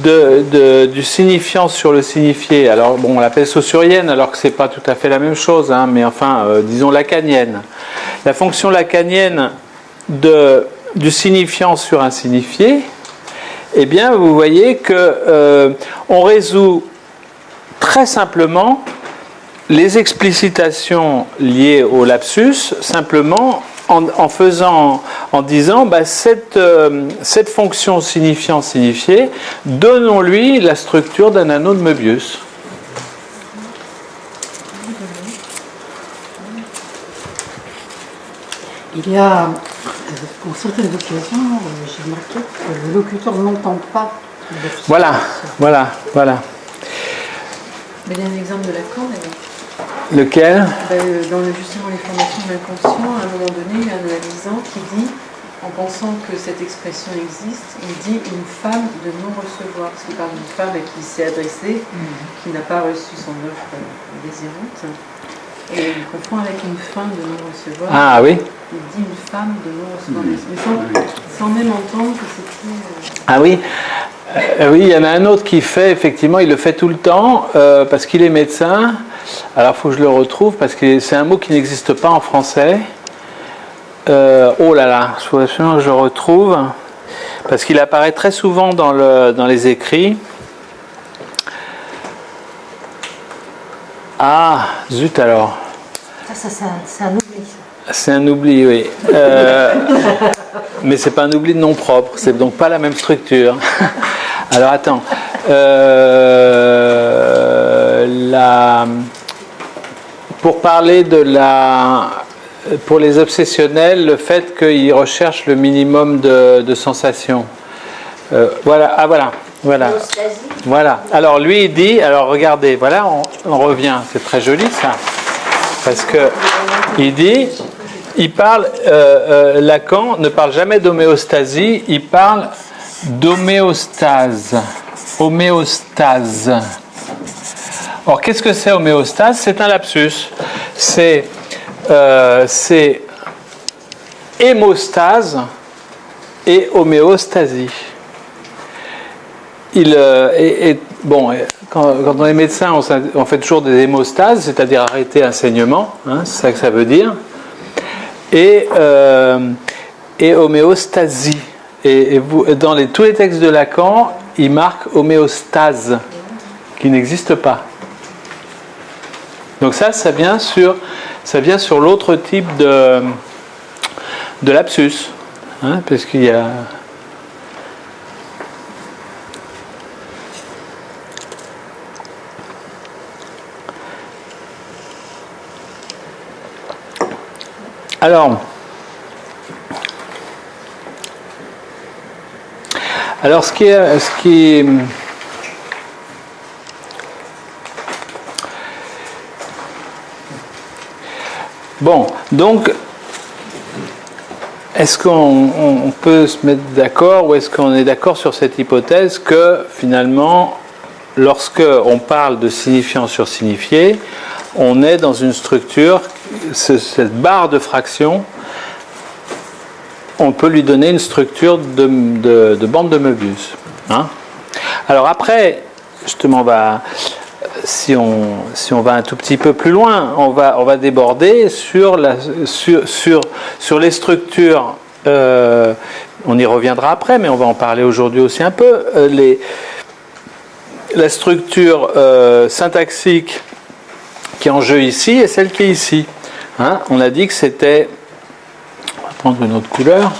du signifiant sur le signifié, alors bon, on l'appelle saussurienne alors que c'est pas tout à fait la même chose, hein, mais enfin, disons lacanienne. La fonction lacanienne du signifiant sur un signifié, eh bien, vous voyez que on résout très simplement les explicitations liées au lapsus, simplement en disant bah, cette fonction signifiant signifié, donnons-lui la structure d'un anneau de Möbius. Il y a, pour certaines occasions, j'ai remarqué que le locuteur n'entend pas. Voilà. Mais il y a un exemple de Lacan, d'ailleurs. Lequel? Dans justement les formations de l'inconscient, à un moment donné, il y a un analysant qui dit, en pensant que cette expression existe, il dit une femme de non-recevoir, parce qu'il parle d'une femme à qui il s'est adressé, qui n'a pas reçu son offre désirante, et il confond avec une femme de non-recevoir. Ah oui. Il dit une femme de non-recevoir, mais sans même entendre que c'était... Ah oui. Oui, il y en a un autre qui fait, effectivement, il le fait tout le temps, parce qu'il est médecin. Alors, il faut que je le retrouve, parce que c'est un mot qui n'existe pas en français. Oh là là, il faut absolument que je retrouve. parce qu'il apparaît très souvent dans les écrits. Ah, zut alors. Ça c'est un oubli. C'est un oubli, oui. Mais c'est pas un oubli de nom propre, c'est donc pas la même structure. Alors attends. Pour parler pour les obsessionnels, le fait qu'ils recherchent le minimum de sensations. Voilà. Voilà. Alors lui il dit, alors regardez, voilà, on revient, c'est très joli ça, parce que il parle, Lacan ne parle jamais d'homéostasie, il parle d'homéostase. Homéostase. Or, qu'est-ce que c'est homéostase? C'est un lapsus. C'est hémostase et homéostasie. Bon, quand on est médecin, on fait toujours des hémostases, c'est-à-dire arrêter un saignement, hein, c'est ça que ça veut dire. Et homéostasie. Et dans tous les textes de Lacan, il marque homéostase, qui n'existe pas. Donc ça vient sur l'autre type de lapsus, hein, parce qu'il y a... Alors, ce qui bon, donc, est-ce qu'on peut se mettre d'accord, ou est-ce qu'on est d'accord sur cette hypothèse que finalement, lorsque on parle de signifiant sur signifié, on est dans une structure, cette barre de fraction, on peut lui donner une structure de bande de Möbius. Hein? Alors après, justement, si on va un tout petit peu plus loin, on va déborder sur les structures. On y reviendra après, mais on va en parler aujourd'hui aussi un peu. La structure syntaxique qui est en jeu ici et celle qui est ici. Hein? On a dit que c'était... On va prendre une autre couleur.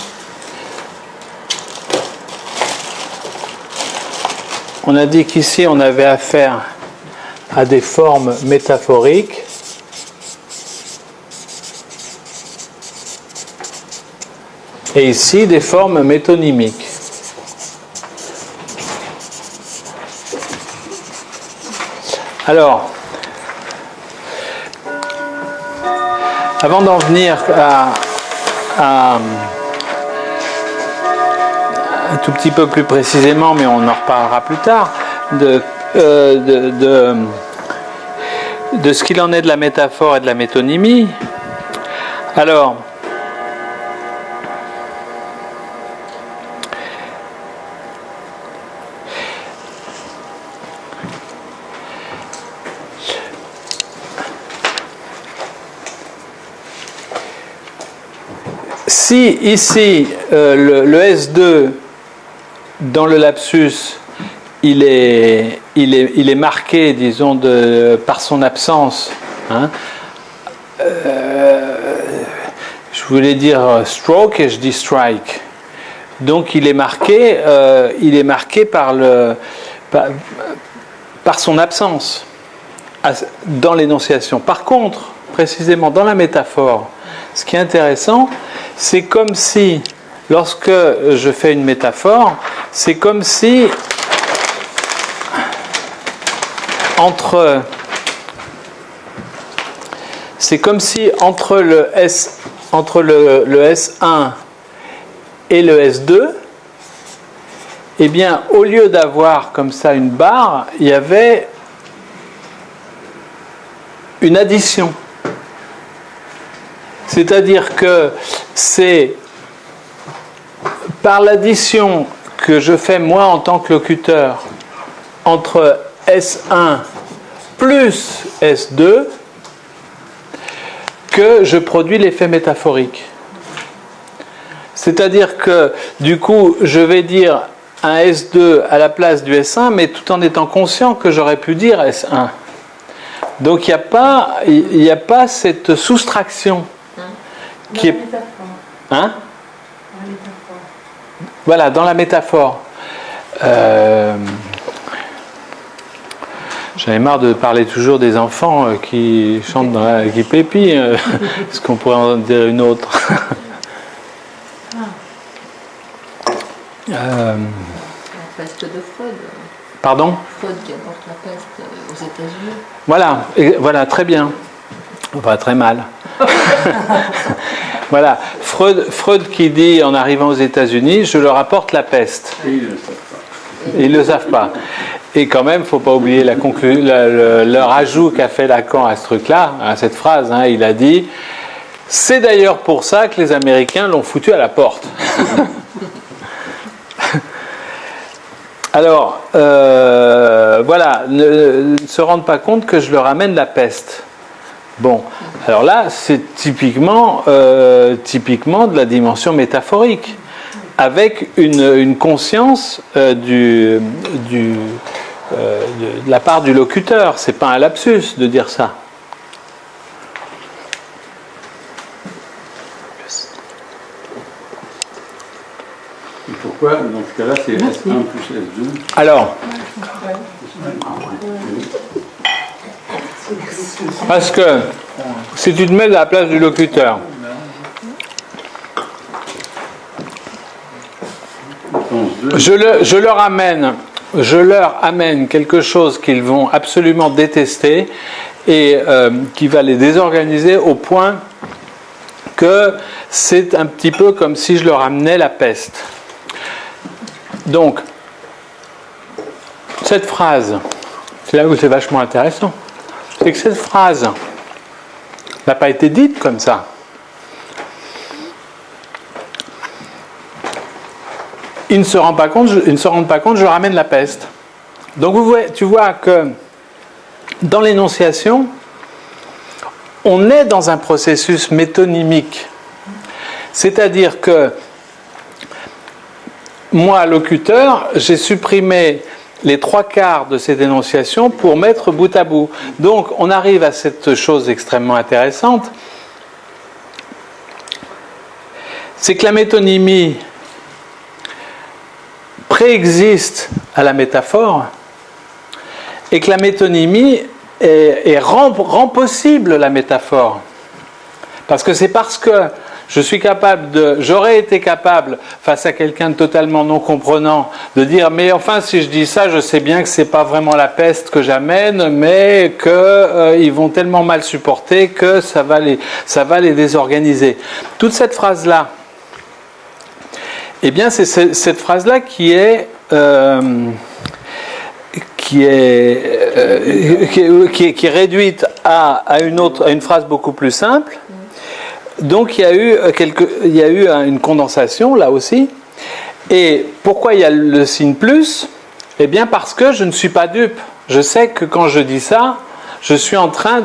On a dit qu'ici on avait affaire à des formes métaphoriques. Et ici des formes métonymiques. Alors, avant d'en venir à un tout petit peu plus précisément, mais on en reparlera plus tard, de ce qu'il en est de la métaphore et de la métonymie. Alors, si ici le S2 dans le lapsus il est marqué, disons, par son absence, hein, je voulais dire stroke et je dis strike, donc il est marqué par son absence dans l'énonciation. Par contre, précisément dans la métaphore, ce qui est intéressant, c'est comme si, lorsque je fais une métaphore, c'est comme si entre le S1 et le S2, eh bien, au lieu d'avoir comme ça une barre, il y avait une addition. C'est-à-dire que c'est par l'addition que je fais moi en tant que locuteur entre S1 plus S2 que je produis l'effet métaphorique. C'est-à-dire que, du coup, je vais dire un S2 à la place du S1, mais tout en étant conscient que j'aurais pu dire S1. Donc il n'y a pas cette soustraction qui est... Hein? Voilà, dans la métaphore. J'en ai marre de parler toujours des enfants qui chantent qui pépient. Est-ce qu'on pourrait en dire une autre? La peste de Freud. Pardon? Freud qui apporte la peste aux États-Unis. Voilà, voilà, très bien. Enfin, très mal. Voilà, Freud qui dit en arrivant aux États-Unis, je leur apporte la peste. Et ils ne le savent pas. Et ils ne le savent pas. Et quand même, il ne faut pas oublier leur ajout qu'a fait Lacan à ce truc-là, à cette phrase. Hein, il a dit, c'est d'ailleurs pour ça que les Américains l'ont foutu à la porte. Alors, voilà, ne se rendent pas compte que je leur amène la peste. Bon, alors là, c'est typiquement de la dimension métaphorique, avec une conscience de la part du locuteur. C'est pas un lapsus de dire ça. Et pourquoi, dans ce cas-là, c'est S1 plus S2? Alors, parce que si tu te mets à la place du locuteur, je leur amène quelque chose qu'ils vont absolument détester et qui va les désorganiser au point que c'est un petit peu comme si je leur amenais la peste. Donc, cette phrase, c'est là où c'est vachement intéressant, c'est que cette phrase n'a pas été dite comme ça. Ils ne se rendent pas compte, je leur amène la peste. Donc tu vois que dans l'énonciation, on est dans un processus métonymique. C'est-à-dire que moi, locuteur, j'ai supprimé les 3/4 de cette énonciation pour mettre bout à bout. Donc, on arrive à cette chose extrêmement intéressante. C'est que la métonymie préexiste à la métaphore et que la métonymie rend possible la métaphore. Parce que c'est parce que j'aurais été capable, face à quelqu'un de totalement non comprenant, de dire, mais enfin, si je dis ça, je sais bien que c'est pas vraiment la peste que j'amène, mais qu'ils vont tellement mal supporter que ça va les désorganiser. Toute cette phrase-là, eh bien, c'est cette phrase-là qui est réduite à une phrase beaucoup plus simple. Donc il y a eu une condensation là aussi. Et pourquoi il y a le signe plus? Eh bien parce que je ne suis pas dupe. Je sais que quand je dis ça, je suis en train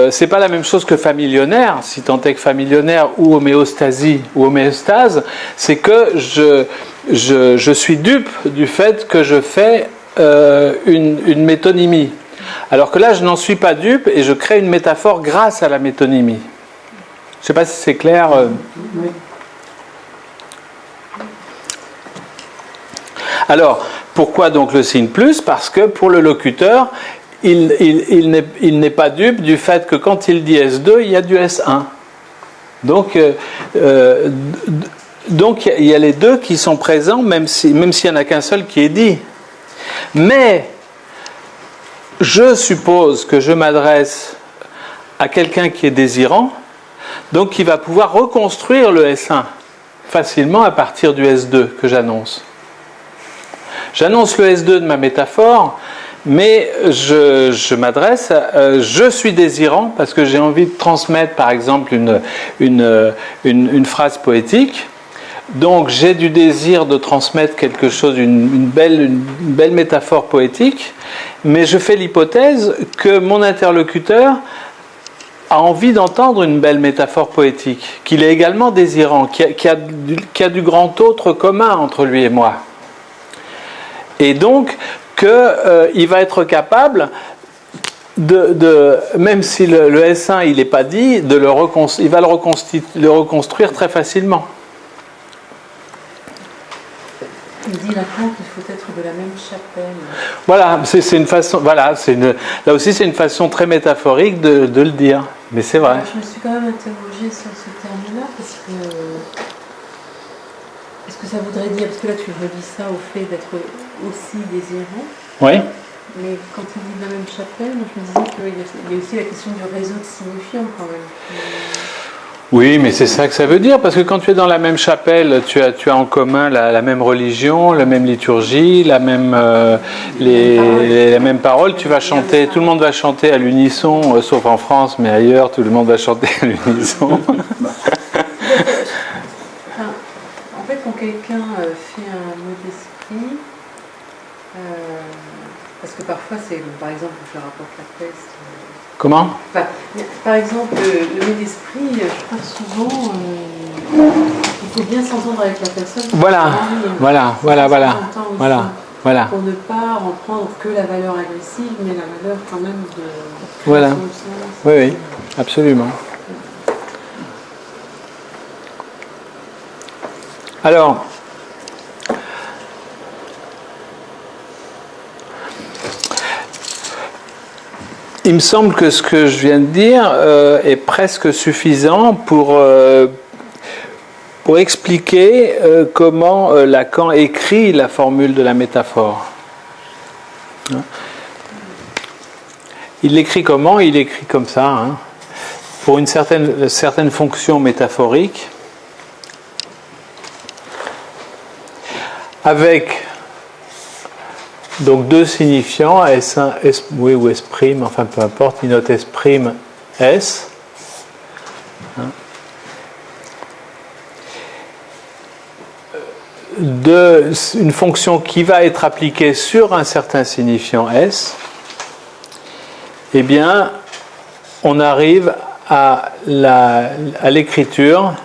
c'est pas la même chose que familionnaire, si tant est que familionnaire ou homéostasie ou homéostase, c'est que je suis dupe du fait que je fais une métonymie. Alors que là, je n'en suis pas dupe et je crée une métaphore grâce à la métonymie. Je ne sais pas si c'est clair. Oui. Alors, pourquoi donc le signe plus? Parce que pour le locuteur, il n'est pas dupe du fait que quand il dit S2, il y a du S1. Donc il y a les deux qui sont présents, même s'il n'y en a qu'un seul qui est dit. Mais je suppose que je m'adresse à quelqu'un qui est désirant, donc qui va pouvoir reconstruire le S1 facilement à partir du S2 que j'annonce. J'annonce le S2 de ma métaphore, mais je m'adresse je suis désirant parce que j'ai envie de transmettre par exemple une phrase poétique. Donc j'ai du désir de transmettre quelque chose, une belle métaphore poétique, mais je fais l'hypothèse que mon interlocuteur a envie d'entendre une belle métaphore poétique, qu'il est également désirant, qui a du grand autre commun entre lui et moi. Et donc, qu'il va être capable même si le S1 il n'est pas dit, il va le reconstruire très facilement. Il dit Lacan qu'il faut être de la même chapelle. Voilà, c'est une façon. Voilà, là aussi c'est une façon très métaphorique de le dire. Mais c'est vrai. Alors, je me suis quand même interrogée sur ce terme-là parce que est-ce que ça voudrait dire, parce que là tu relis ça au fait d'être aussi désirant. Oui. Mais quand il dit de la même chapelle, je me disais qu'il y a aussi la question du réseau de signifiants quand même. Oui, mais c'est ça que ça veut dire, parce que quand tu es dans la même chapelle, tu as en commun la même religion, la même liturgie, les mêmes paroles. Tu vas chanter, tout le monde va chanter à l'unisson, sauf en France, mais ailleurs, tout le monde va chanter à l'unisson. En fait, quand quelqu'un fait un mot d'esprit, parce que parfois, par exemple, je rapporte la peste. Comment ? Par exemple, le mot d'esprit, je crois souvent, il faut bien s'entendre avec la personne. Voilà. Pour ne pas en prendre que la valeur agressive, mais la valeur quand même de... Voilà. Oui, absolument. Alors... Il me semble que ce que je viens de dire est presque suffisant pour expliquer comment Lacan écrit la formule de la métaphore. Il l'écrit comment ? Il écrit comme ça, hein, pour une certaine fonction métaphorique, avec donc deux signifiants, S1, oui, ou S', enfin peu importe, il note S', S. Une fonction qui va être appliquée sur un certain signifiant S, eh bien, on arrive à l'écriture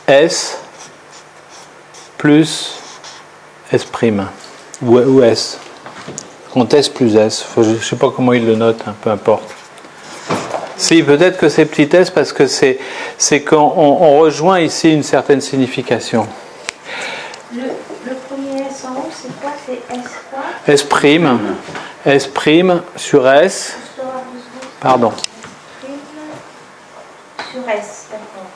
S plus S'. Ou S. Compte S plus S. Je ne sais pas comment il le note, hein, peu importe. Si, peut-être que c'est petit s parce que c'est qu'on rejoint ici une certaine signification. Le premier S en haut, c'est quoi ? C'est S quoi ? S'. S' sur S. Pardon. Sur S, d'accord.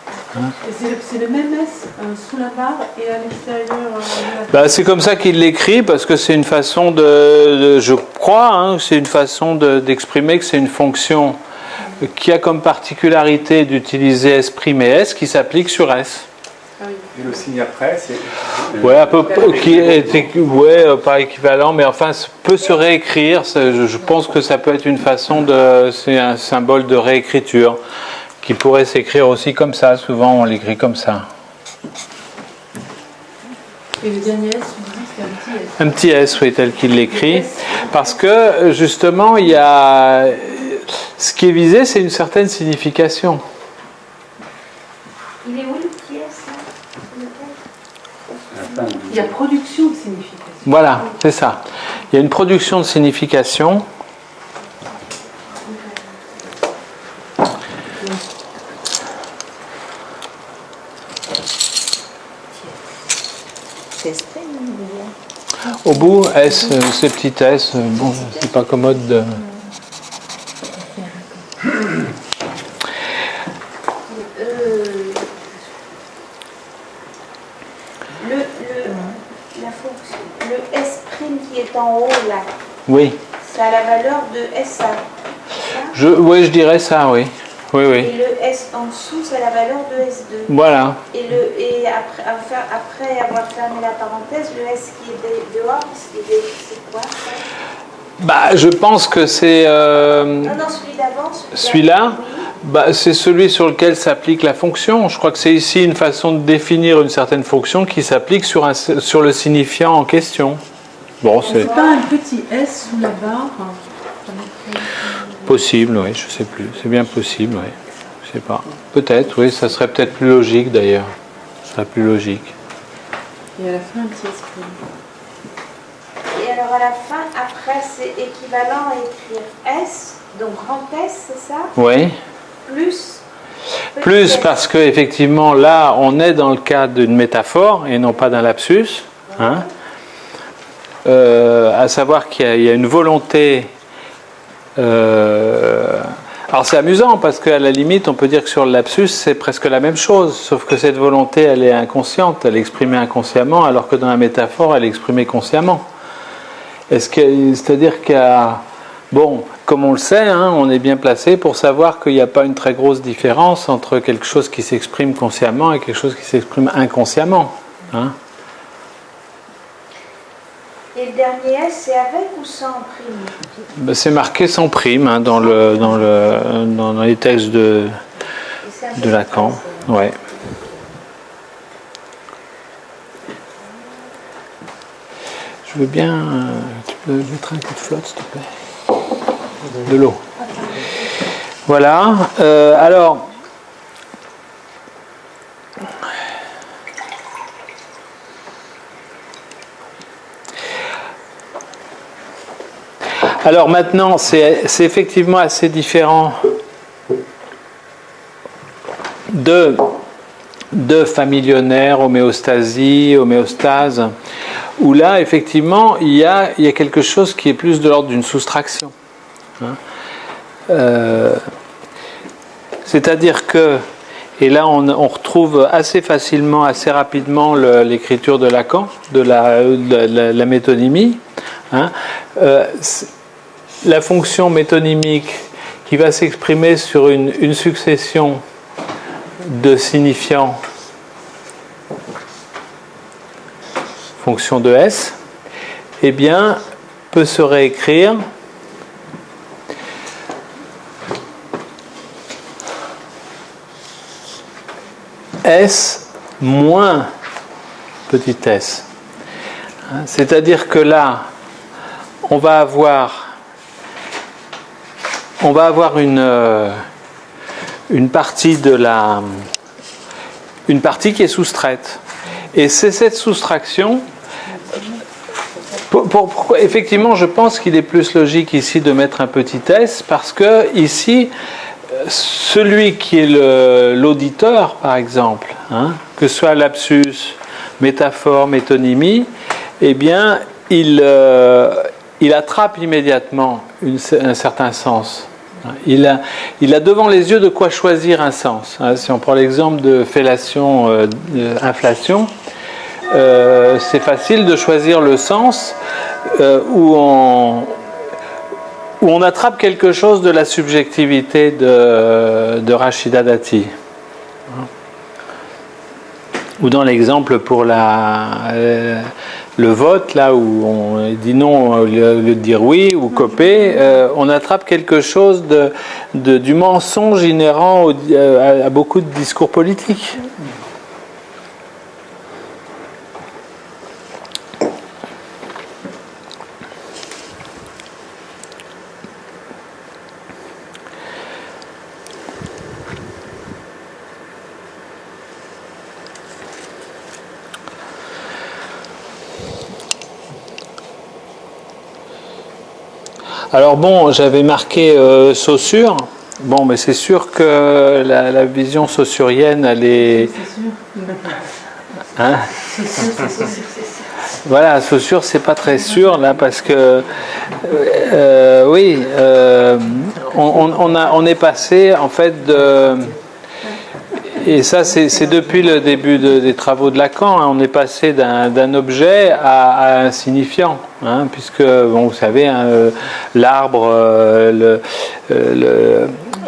C'est le même S sous la barre et à l'extérieur. C'est comme ça qu'il l'écrit parce que c'est une façon je crois, hein, c'est une façon d'exprimer que c'est une fonction qui a comme particularité d'utiliser S' et S qui s'applique sur S. Et le signe après, c'est... Ouais, à peu pas équivalent, mais enfin, peut se réécrire. Je pense que ça peut être une façon c'est un symbole de réécriture qui pourrait s'écrire aussi comme ça. Souvent, on l'écrit comme ça. Et le dernier S, tu dis, c'est un petit S. Un petit S, oui, tel qu'il l'écrit. Parce que, justement, il y a... Ce qui est visé, c'est une certaine signification. Il est où le petit S là ? Il y a production de signification. Voilà, c'est ça. Il y a une production de signification. C'est S', Au bout, S, c'est petit S. Bon, c'est pas commode de... La fonction, le S' qui est en haut là, Oui. ça a la valeur de SA. Oui, je dirais ça, oui. Oui. Et le S en dessous, ça a la valeur de S2. Voilà. Et après avoir fermé la parenthèse, le S qui est dehors, c'est quoi ça ? Je pense que c'est... Non, celui d'avant. Celui-là, oui. C'est celui sur lequel s'applique la fonction. Je crois que c'est ici une façon de définir une certaine fonction qui s'applique sur le signifiant en question. Bon, c'est pas un petit S sous la barre. Possible, oui, je sais plus. C'est bien possible, oui. Je sais pas. Peut-être, oui, ça serait peut-être plus logique d'ailleurs. Ça serait plus logique. Et à la fin, un petit esprit. Et alors à la fin, après, c'est équivalent à écrire S, donc grand S, c'est ça? Oui. Plus parce que effectivement là, on est dans le cadre d'une métaphore et non pas d'un lapsus. Hein. À savoir qu'il y a une volonté. Alors c'est amusant parce qu'à la limite, on peut dire que sur le lapsus, c'est presque la même chose, sauf que cette volonté, elle est inconsciente, elle est exprimée inconsciemment, alors que dans la métaphore, elle est exprimée consciemment. C'est-à-dire qu'il y a... Bon, comme on le sait, hein, on est bien placé pour savoir qu'il n'y a pas une très grosse différence entre quelque chose qui s'exprime consciemment et quelque chose qui s'exprime inconsciemment. Hein. Et le dernier S, c'est avec ou sans prime? Ben, c'est marqué sans prime hein, dans les textes de Lacan. Ouais. Je veux bien... tu peux mettre un coup de flotte, s'il te plaît? De l'eau. Voilà. Alors... Alors maintenant, c'est effectivement assez différent de familionnaire, homéostasie, homéostase, où là, effectivement, il y a quelque chose qui est plus de l'ordre d'une soustraction. Hein. C'est-à-dire que, et là on retrouve assez facilement, assez rapidement l'écriture de Lacan, de la métonymie. Hein. La fonction métonymique qui va s'exprimer sur une succession de signifiants, fonction de S, eh bien, peut se réécrire S moins petit s. C'est-à-dire que là, on va avoir une partie qui est soustraite. Et c'est cette soustraction. Effectivement, je pense qu'il est plus logique ici de mettre un petit s, parce que ici, celui qui est l'auditeur, par exemple, hein, que ce soit lapsus, métaphore, métonymie, eh bien, il attrape immédiatement un certain sens. Il a devant les yeux de quoi choisir un sens. Si on prend l'exemple de fellation, inflation, c'est facile de choisir le sens où on attrape quelque chose de la subjectivité de Rachida Dati. Ou dans l'exemple pour le vote, là où on dit non au lieu de dire oui, ou Copé, on attrape quelque chose du mensonge inhérent à beaucoup de discours politiques. Alors bon, j'avais marqué Saussure. Bon, mais c'est sûr que la vision saussurienne, elle est... Hein? Voilà, Saussure, c'est pas très sûr là, parce que oui, on est passé en fait de... Et ça, c'est depuis le début des travaux de Lacan, hein, on est passé d'un objet à un signifiant, hein, puisque, bon, vous savez, hein, l'arbre,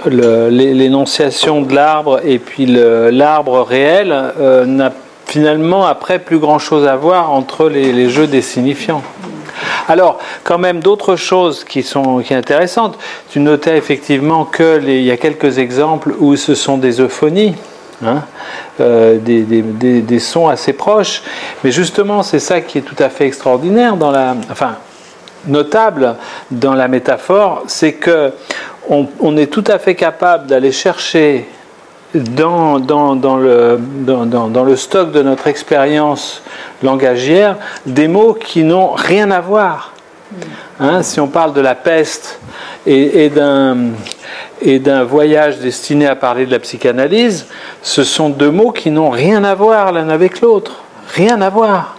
l'énonciation de l'arbre et puis l'arbre réel n'a finalement après plus grand-chose à voir entre les jeux des signifiants. Alors, quand même, d'autres choses qui sont intéressantes. Tu notais effectivement qu'il y a quelques exemples où ce sont des euphonies. Hein, des sons assez proches, mais justement c'est ça qui est tout à fait extraordinaire notable dans la métaphore, c'est que on est tout à fait capable d'aller chercher dans le stock de notre expérience langagière des mots qui n'ont rien à voir. Hein, si on parle de la peste et d'un voyage destiné à parler de la psychanalyse, ce sont deux mots qui n'ont rien à voir l'un avec l'autre. Rien à voir.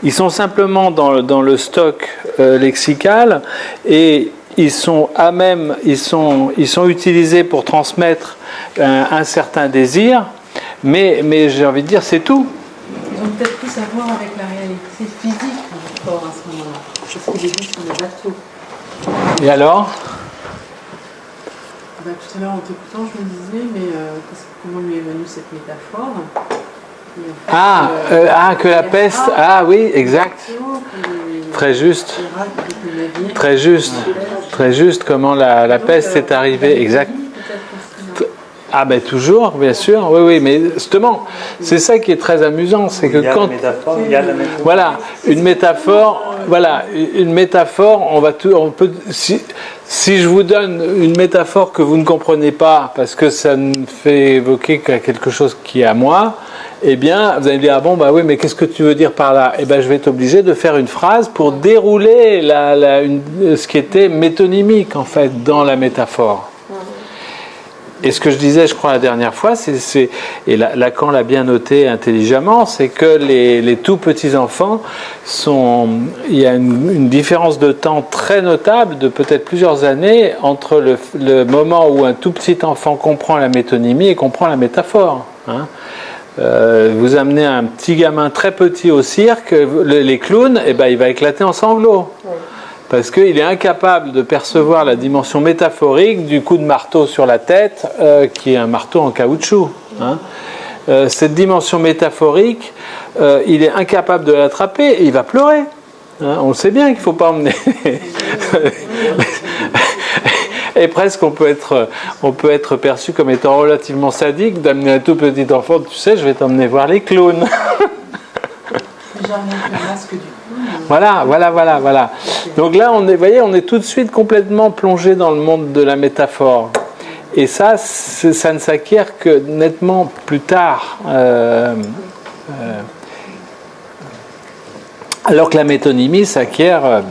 Ils sont simplement dans le stock lexical et ils sont utilisés pour transmettre un certain désir, mais j'ai envie de dire c'est tout. Ils ont peut-être plus à voir avec la réalité physique du corps à ce moment-là. Parce qu'il est dit sur le bateau. Et alors ? Tout à l'heure en t'écoutant, je me disais, mais comment lui est venue cette métaphore ? Que la peste. Ah oui, exact. Très juste. Très juste. Très juste. Comment la peste est arrivée. Exact. Ah ben toujours, bien sûr. Oui, mais justement, c'est ça qui est très amusant, c'est que quand voilà une métaphore, on peut si je vous donne une métaphore que vous ne comprenez pas parce que ça ne fait évoquer quelque chose qui est à moi. Eh bien, vous allez dire, oui, mais qu'est-ce que tu veux dire par là ? Eh bien, je vais être obligé de faire une phrase pour dérouler ce qui était métonymique, en fait, dans la métaphore. Et ce que je disais, je crois, la dernière fois, et Lacan l'a bien noté intelligemment, c'est que les tout petits enfants il y a une différence de temps très notable, de peut-être plusieurs années, entre le moment où un tout petit enfant comprend la métonymie et comprend la métaphore. Hein. Vous amenez un petit gamin très petit au cirque, les clowns, il va éclater en sanglots. Parce qu'il est incapable de percevoir la dimension métaphorique du coup de marteau sur la tête, qui est un marteau en caoutchouc. Hein. Cette dimension métaphorique, il est incapable de l'attraper et il va pleurer. Hein. On le sait bien qu'il ne faut pas emmener... Et presque on peut être perçu comme étant relativement sadique d'amener un tout petit enfant, tu sais, je vais t'emmener voir les clowns. Voilà. Donc là, on est tout de suite complètement plongé dans le monde de la métaphore. Et ça ne s'acquiert que nettement plus tard. Alors que la métonymie s'acquiert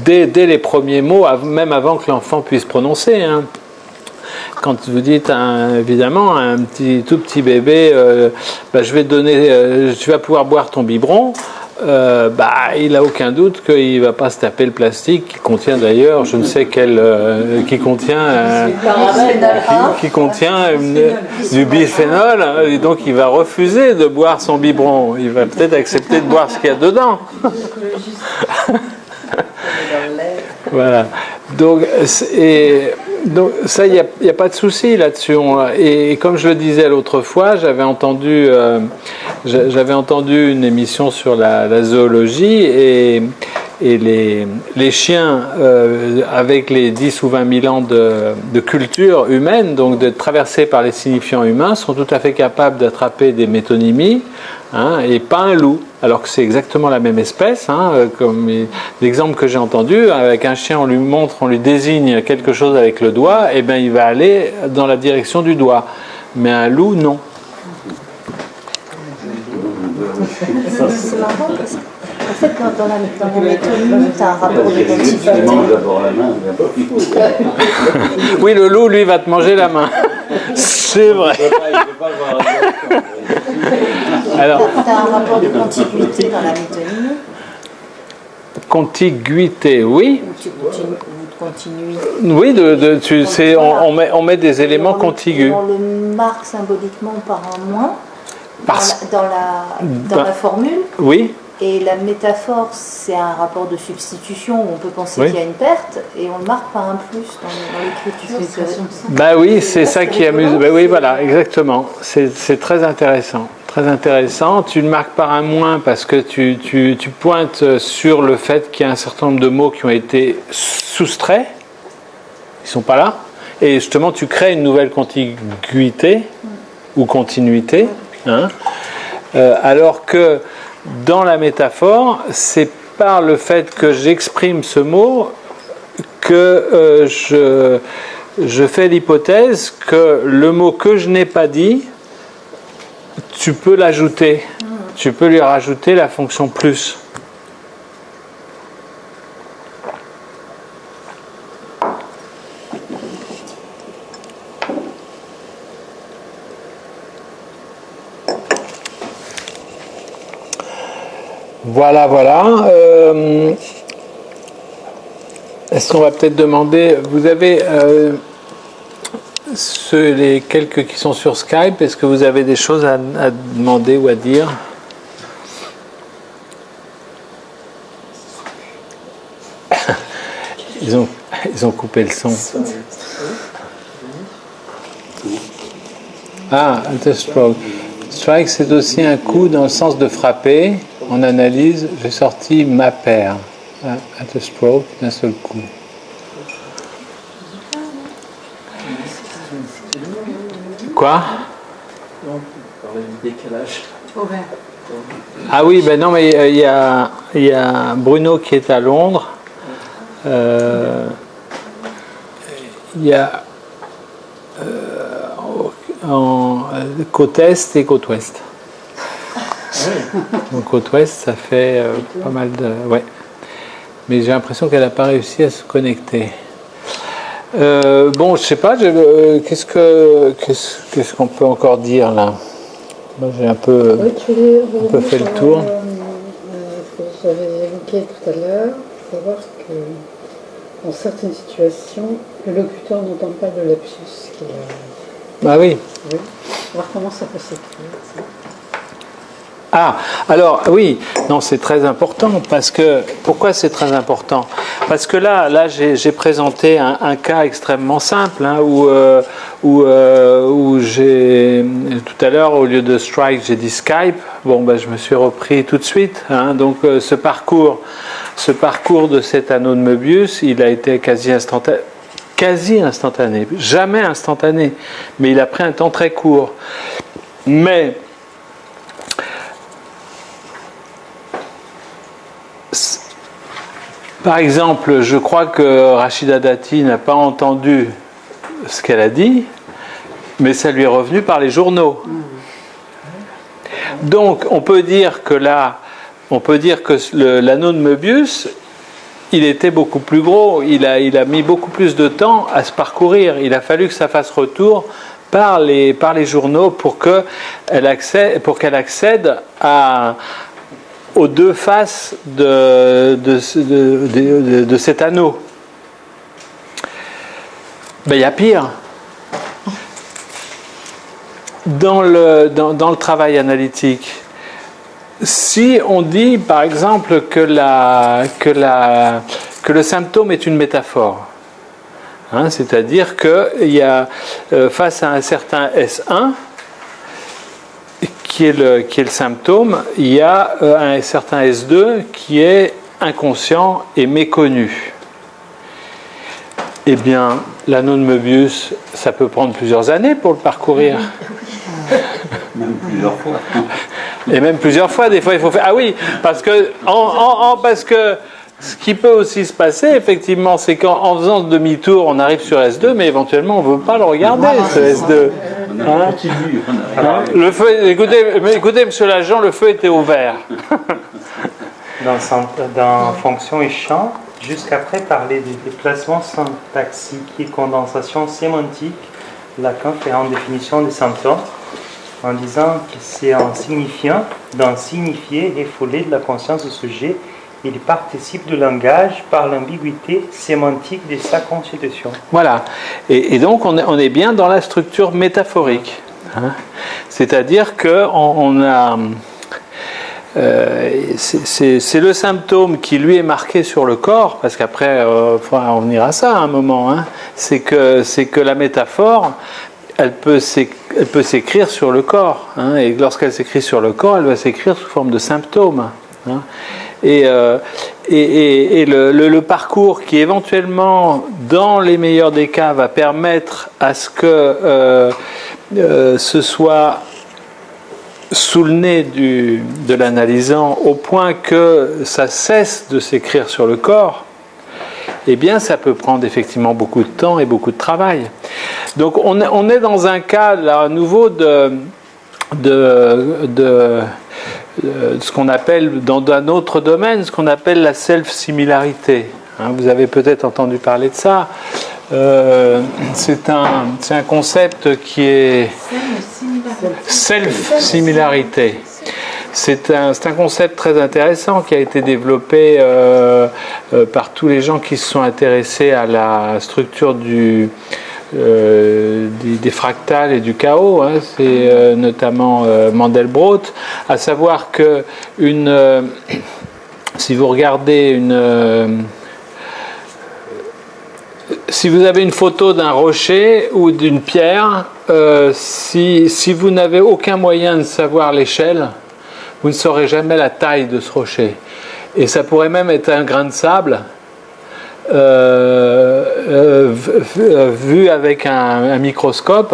dès les premiers mots, même avant que l'enfant puisse prononcer. Hein. Quand vous dites évidemment à un tout petit bébé, je vais te donner, tu vas pouvoir boire ton biberon. Il n'a aucun doute qu'il ne va pas se taper le plastique qui contient d'ailleurs, je ne sais quel, qui contient du bisphénol, et donc il va refuser de boire son biberon. Il va peut-être accepter de boire ce qu'il y a dedans. Voilà. Donc ça, il n'y a pas de souci là-dessus. Et comme je le disais l'autre fois, j'avais entendu une émission sur la zoologie et les chiens, avec les 10 ou 20 000 ans de culture humaine, donc d'être traversés par les signifiants humains, sont tout à fait capables d'attraper des métonymies, hein, et pas un loup. Alors que c'est exactement la même espèce, hein, comme l'exemple que j'ai entendu, avec un chien, on lui désigne quelque chose avec le doigt, et bien il va aller dans la direction du doigt. Mais un loup, non. C'est marrant parce qu'en fait, dans la métonymie, tu as un rapport de continuité. Oui, le loup, lui, va te manger la main. C'est vrai. Alors, tu as un rapport de contiguïté dans la métonymie. Contiguïté, oui. Oui, on met des éléments contigus. On le marque symboliquement par un moins dans la formule. Oui. Et la métaphore, c'est un rapport de substitution où on peut penser qu'il y a une perte, et on le marque par un plus dans l'écriture. Oui, c'est ça qui amuse. Oui, voilà, exactement. C'est très intéressant. Très intéressant. Tu le marques par un moins parce que tu pointes sur le fait qu'il y a un certain nombre de mots qui ont été soustraits. Ils ne sont pas là. Et justement, tu crées une nouvelle contiguïté ou continuité. Hein, alors que dans la métaphore, c'est par le fait que j'exprime ce mot que je fais l'hypothèse que le mot que je n'ai pas dit, tu peux l'ajouter. Tu peux lui rajouter la fonction plus. Voilà, voilà. Est-ce qu'on va peut-être demander, vous avez les quelques qui sont sur Skype, est-ce que vous avez des choses à demander ou à dire? Ils ont coupé le son. Ah, stroke. Strike, c'est aussi un coup dans le sens de frapper. En analyse, j'ai sorti ma paire. At a stroke, d'un seul coup. Quoi? Non, on parlait du décalage. Ah oui, ben non, mais il y a Bruno qui est à Londres. Il y a côte est et côte ouest. Donc côte ouest, ça fait pas mal de... Ouais. Mais j'ai l'impression qu'elle n'a pas réussi à se connecter. Bon, je sais pas, qu'est-ce qu'on peut encore dire là? Moi, j'ai un peu fait le tour. Ce que j'avais évoqué tout à l'heure, savoir que dans certaines situations, le locuteur n'entend pas le lapsus. Ah oui. Oui. Voir comment ça peut s'écrire. Ah, alors oui, non, c'est très important parce que pourquoi c'est très important? Parce que là, j'ai présenté un cas extrêmement simple hein, où j'ai tout à l'heure au lieu de strike j'ai dit Skype. Bon, ben je me suis repris tout de suite. Hein, donc ce parcours de cet anneau de Möbius, il a été quasi instantané, jamais instantané, mais il a pris un temps très court. Mais par exemple, je crois que Rachida Dati n'a pas entendu ce qu'elle a dit, mais ça lui est revenu par les journaux. Donc, on peut dire que l'anneau de Möbius, il était beaucoup plus gros, il a mis beaucoup plus de temps à se parcourir. Il a fallu que ça fasse retour par les journaux pour qu'elle accède aux deux faces de cet anneau. Ben, il y a pire. Dans le travail analytique, si on dit par exemple que le symptôme est une métaphore, hein, c'est-à-dire qu'il y a face à un certain S1, qui est le symptôme, il y a un certain S2 qui est inconscient et méconnu. Eh bien, l'anneau de Möbius, ça peut prendre plusieurs années pour le parcourir. Même plusieurs fois. Et même plusieurs fois, des fois il faut faire... Ah oui, parce que ce qui peut aussi se passer, effectivement, c'est qu'en faisant demi-tour, on arrive sur S2, mais éventuellement, on ne veut pas le regarder, ce S2. Hein? Le feu, écoutez, monsieur l'agent, le feu était ouvert. Dans fonction et champ, jusqu'après parler des déplacements syntaxiques et condensation sémantique, Lacan fait en définition des symptômes, en disant que c'est un signifiant d'un signifié effolé de la conscience du sujet. Il participe du langage par l'ambiguïté sémantique de sa constitution. Voilà. Et donc, on est bien dans la structure métaphorique. Hein. C'est-à-dire qu'on a... c'est le symptôme qui, lui, est marqué sur le corps, parce qu'après, il faudra en venir à ça à un moment. Hein. C'est que la métaphore, elle peut s'écrire sur le corps. Hein. Et lorsqu'elle s'écrit sur le corps, elle va s'écrire sous forme de symptômes. Hein. Et le parcours qui éventuellement, dans les meilleurs des cas, va permettre à ce que ce soit sous le nez de l'analysant au point que ça cesse de s'écrire sur le corps, eh bien ça peut prendre effectivement beaucoup de temps et beaucoup de travail. Donc on est dans un cas là à nouveau de ce qu'on appelle dans un autre domaine, ce qu'on appelle la self-similarité. Vous avez peut-être entendu parler de ça. C'est un concept qui est self-similarité. C'est un concept très intéressant qui a été développé par tous les gens qui se sont intéressés à la structure des fractales et du chaos. C'est notamment Mandelbrot, à savoir que si vous regardez si vous avez une photo d'un rocher ou d'une pierre, si vous n'avez aucun moyen de savoir l'échelle, vous ne saurez jamais la taille de ce rocher. Et ça pourrait même être un grain de sable vu avec un microscope.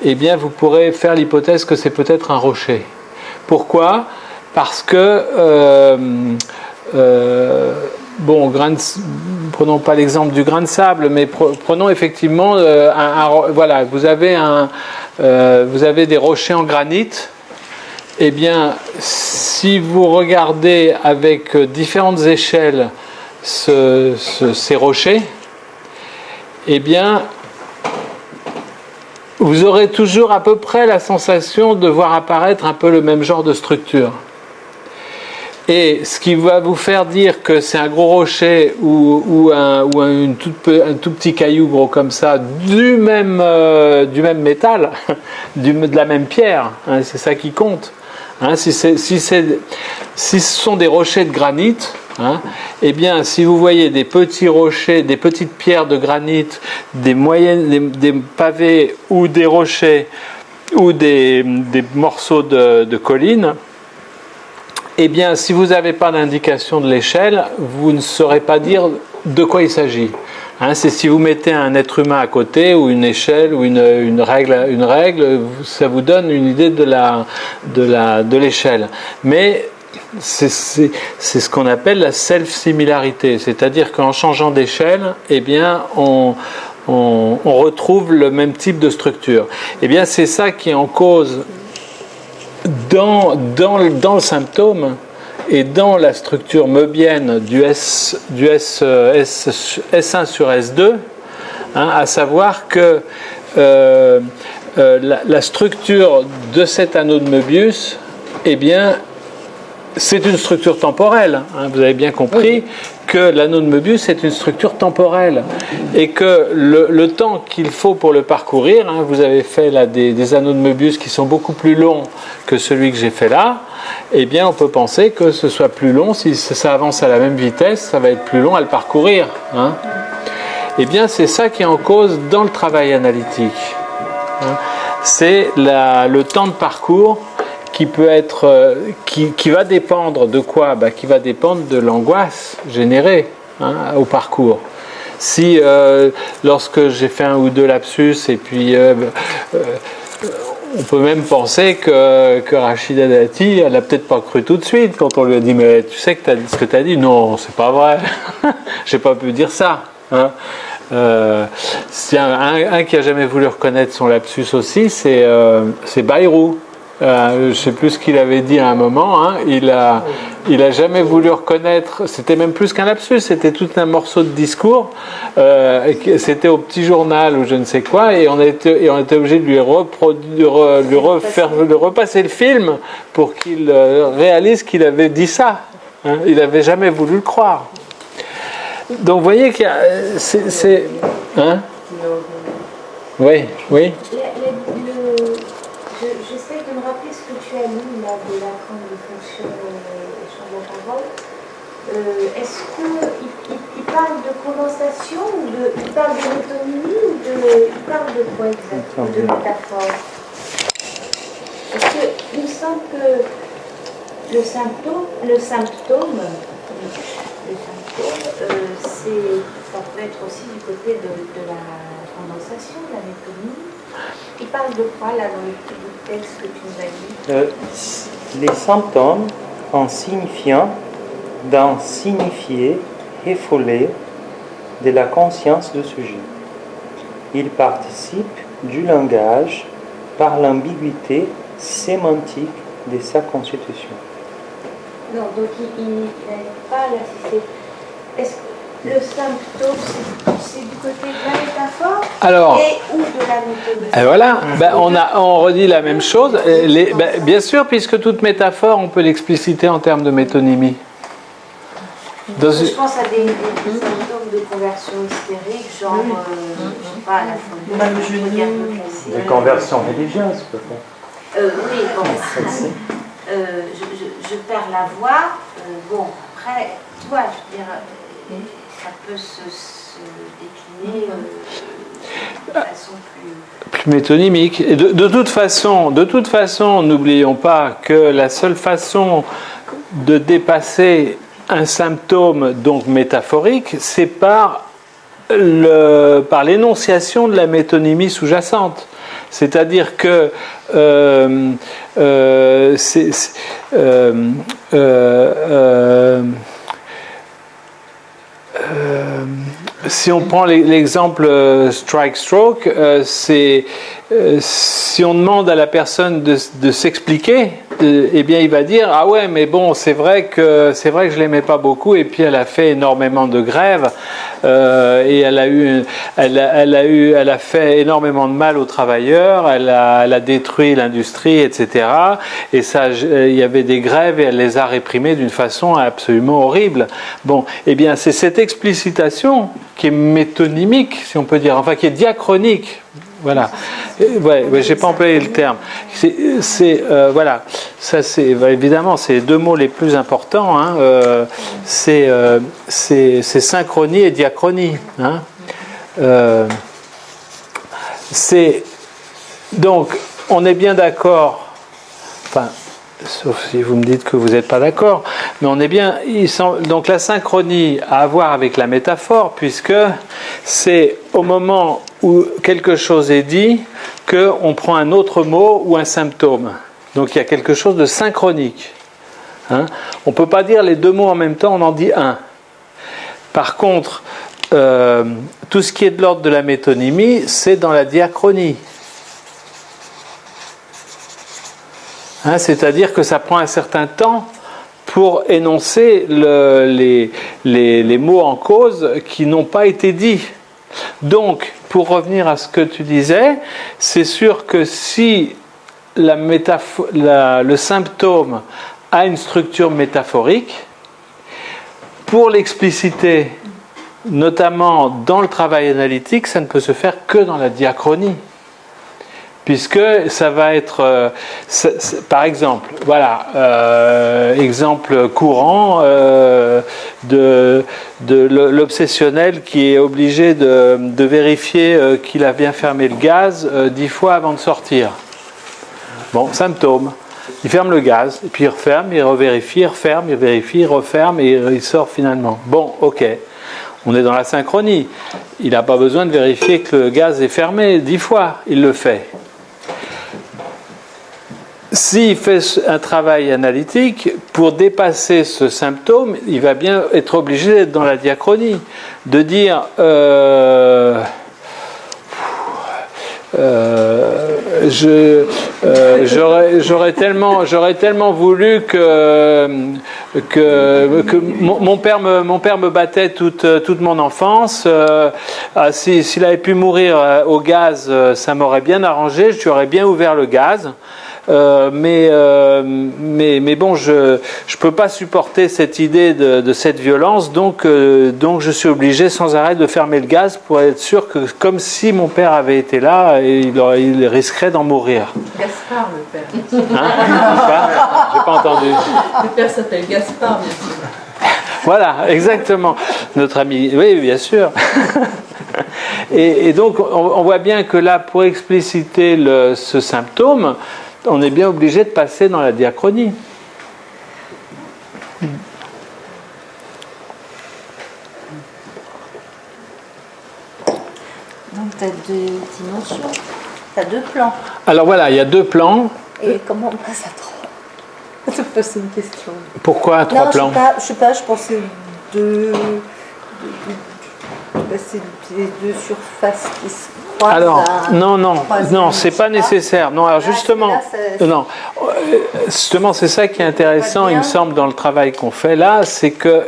Eh bien, vous pourrez faire l'hypothèse que c'est peut-être un rocher. Pourquoi ? Parce que prenons pas l'exemple du grain de sable, mais prenons effectivement voilà, vous avez des rochers en granit. Eh bien, si vous regardez avec différentes échelles ces rochers, eh bien, vous aurez toujours à peu près la sensation de voir apparaître un peu le même genre de structure. Et ce qui va vous faire dire que c'est un gros rocher ou un tout petit caillou gros comme ça, du même métal, de la même pierre, c'est ça qui compte. Si ce sont des rochers de granit, eh bien, si vous voyez des petits rochers, des petites pierres de granit, des pavés ou des rochers ou des morceaux de collines, eh bien, si vous n'avez pas d'indication de l'échelle, vous ne saurez pas dire de quoi il s'agit. C'est si vous mettez un être humain à côté, ou une échelle, ou une règle, ça vous donne une idée de l'échelle. Mais c'est ce qu'on appelle la self-similarité, c'est-à-dire qu'en changeant d'échelle, eh bien, on retrouve le même type de structure. Eh bien, c'est ça qui est en cause dans le symptôme et dans la structure möbienne du S1 sur S2, à savoir que la structure de cet anneau de Möbius, eh bien, c'est une structure temporelle. Vous avez bien compris que l'anneau de Möbius est une structure temporelle et que le temps qu'il faut pour le parcourir, vous avez fait là des anneaux de Möbius qui sont beaucoup plus longs que celui que j'ai fait là, eh bien on peut penser que ce soit plus long, si ça avance à la même vitesse, ça va être plus long à le parcourir. Eh bien c'est ça qui est en cause dans le travail analytique. C'est le temps de parcours qui peut être, qui va dépendre de quoi ? Qui va dépendre de l'angoisse générée au parcours. Si lorsque j'ai fait un ou deux lapsus et puis on peut même penser que Rachida Dati, elle n'a peut-être pas cru tout de suite quand on lui a dit mais tu sais que ce que tu as dit, non c'est pas vrai, j'ai pas pu dire ça. C'est un qui a jamais voulu reconnaître son lapsus aussi, c'est Bayrou. Je ne sais plus ce qu'il avait dit à un moment. Il a jamais voulu reconnaître. C'était même plus qu'un lapsus. C'était tout un morceau de discours. C'était au petit journal ou je ne sais quoi, et on était obligé de lui repasser le film pour qu'il réalise qu'il avait dit ça. Il n'avait jamais voulu le croire. Donc vous voyez qu'il y a, oui. J'essaie de me rappeler ce que tu as lu là de la grande fonction champ de la parole. Est-ce qu'il parle de condensation ou il parle de métonymie ou il parle de quoi exactement? De métaphore? Parce qu'il me semble que le symptôme, ça peut être aussi du côté de la condensation, de la métonymie. Il parle de quoi là dans le petit bout de texte que tu nous as dit? Les symptômes en signifiant, dans signifier, effoler, de la conscience du sujet. Il participe du langage par l'ambiguïté sémantique de sa constitution. Non, donc il n'arrive pas là, est-ce que le symptôme, c'est du côté de la métaphore ou de la métonymie? Et voilà, on redit la même chose. Bien sûr, puisque toute métaphore, on peut l'expliciter en termes de métonymie. Je pense à des symptômes de conversion hystérique, genre, je sais pas, à la fin de regard cassé. Des conversions religieuses, peut-être. Oui, bon. Je perds la voix. Bon, après, tu vois, je veux dire, ça peut se décliner de façon plus métonymique. Et de toute façon, n'oublions pas que la seule façon de dépasser un symptôme donc métaphorique, c'est par l'énonciation de la métonymie sous-jacente. C'est-à-dire que si on prend l'exemple strike-stroke, si on demande à la personne de s'expliquer, eh bien il va dire ah ouais mais bon c'est vrai que je l'aimais pas beaucoup et puis elle a fait énormément de grèves et elle a fait énormément de mal aux travailleurs, elle a détruit l'industrie, etc. Et ça, il y avait des grèves et elle les a réprimées d'une façon absolument horrible. Bon, eh bien c'est cette explicitation qui est métonymique, si on peut dire, enfin qui est diachronique. Voilà. Ouais, j'ai pas employé le terme. Voilà. Ça, c'est évidemment, c'est les deux mots les plus importants. Hein. C'est synchronie et diachronie. Hein. Donc, on est bien d'accord. Enfin, sauf si vous me dites que vous n'êtes pas d'accord, mais on est bien. Donc, la synchronie a à voir avec la métaphore, puisque c'est au moment où quelque chose est dit, qu'on prend un autre mot ou un symptôme. Donc il y a quelque chose de synchronique. Hein? On ne peut pas dire les deux mots en même temps, on en dit un. Par contre, tout ce qui est de l'ordre de la métonymie, c'est dans la diachronie. Hein? C'est-à-dire que ça prend un certain temps pour énoncer les mots en cause qui n'ont pas été dits. Donc, pour revenir à ce que tu disais, c'est sûr que si le symptôme a une structure métaphorique, pour l'expliciter, notamment dans le travail analytique, ça ne peut se faire que dans la diachronie. Puisque ça va être, par exemple, voilà, exemple courant de l'obsessionnel qui est obligé de vérifier qu'il a bien fermé le gaz 10 fois avant de sortir. Bon, symptôme. Il ferme le gaz, et puis il referme, il revérifie, il referme, il vérifie, il referme, et il sort finalement. Bon, ok. On est dans la synchronie. Il n'a pas besoin de vérifier que le gaz est fermé 10 fois. Il le fait. S'il fait un travail analytique, pour dépasser ce symptôme, il va bien être obligé d'être dans la diachronie, de dire j'aurais tellement voulu que mon père me battait toute mon enfance. S'il avait pu mourir au gaz, ça m'aurait bien arrangé. Je lui aurais bien ouvert le gaz. Mais bon, je peux pas supporter cette idée de cette violence, donc je suis obligé sans arrêt de fermer le gaz pour être sûr que, comme si mon père avait été là, il risquerait d'en mourir. Gaspard, le père. Hein? J'ai pas entendu. Le père s'appelle Gaspard, bien sûr. Voilà, exactement. Notre ami, oui, bien sûr. Et donc, on voit bien que là, pour expliciter ce symptôme, on est bien obligé de passer dans la diachronie. Donc tu as deux dimensions, tu as deux plans. Alors voilà, il y a deux plans. Et comment on passe à trois? C'est une question. Pourquoi trois plans? Je sais pas, je pensais deux C'est les deux surfaces qui se croisent. Alors, non, c'est pas nécessaire. Non, alors justement, justement, c'est ça qui est intéressant, il me semble, dans le travail qu'on fait là, c'est que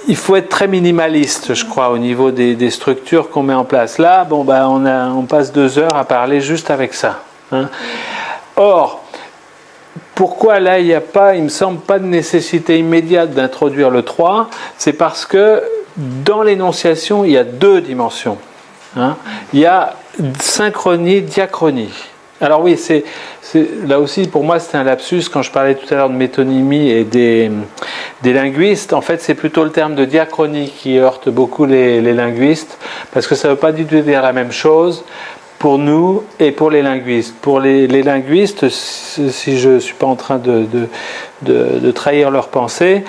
il faut être très minimaliste, je crois, au niveau des structures qu'on met en place. Là, bon, on passe 2 heures à parler juste avec ça. Hein. Or, pourquoi là, il n'y a pas, il me semble, pas de nécessité immédiate d'introduire le 3 ? C'est parce que dans l'énonciation, il y a 2 dimensions. Hein. Il y a synchronie, diachronie. Alors oui, là aussi, pour moi, c'était un lapsus quand je parlais tout à l'heure de métonymie et des linguistes. En fait, c'est plutôt le terme de diachronie qui heurte beaucoup les linguistes, parce que ça ne veut pas du tout dire la même chose pour nous et pour les linguistes. Pour les linguistes, si je ne suis pas en train de trahir leur pensée,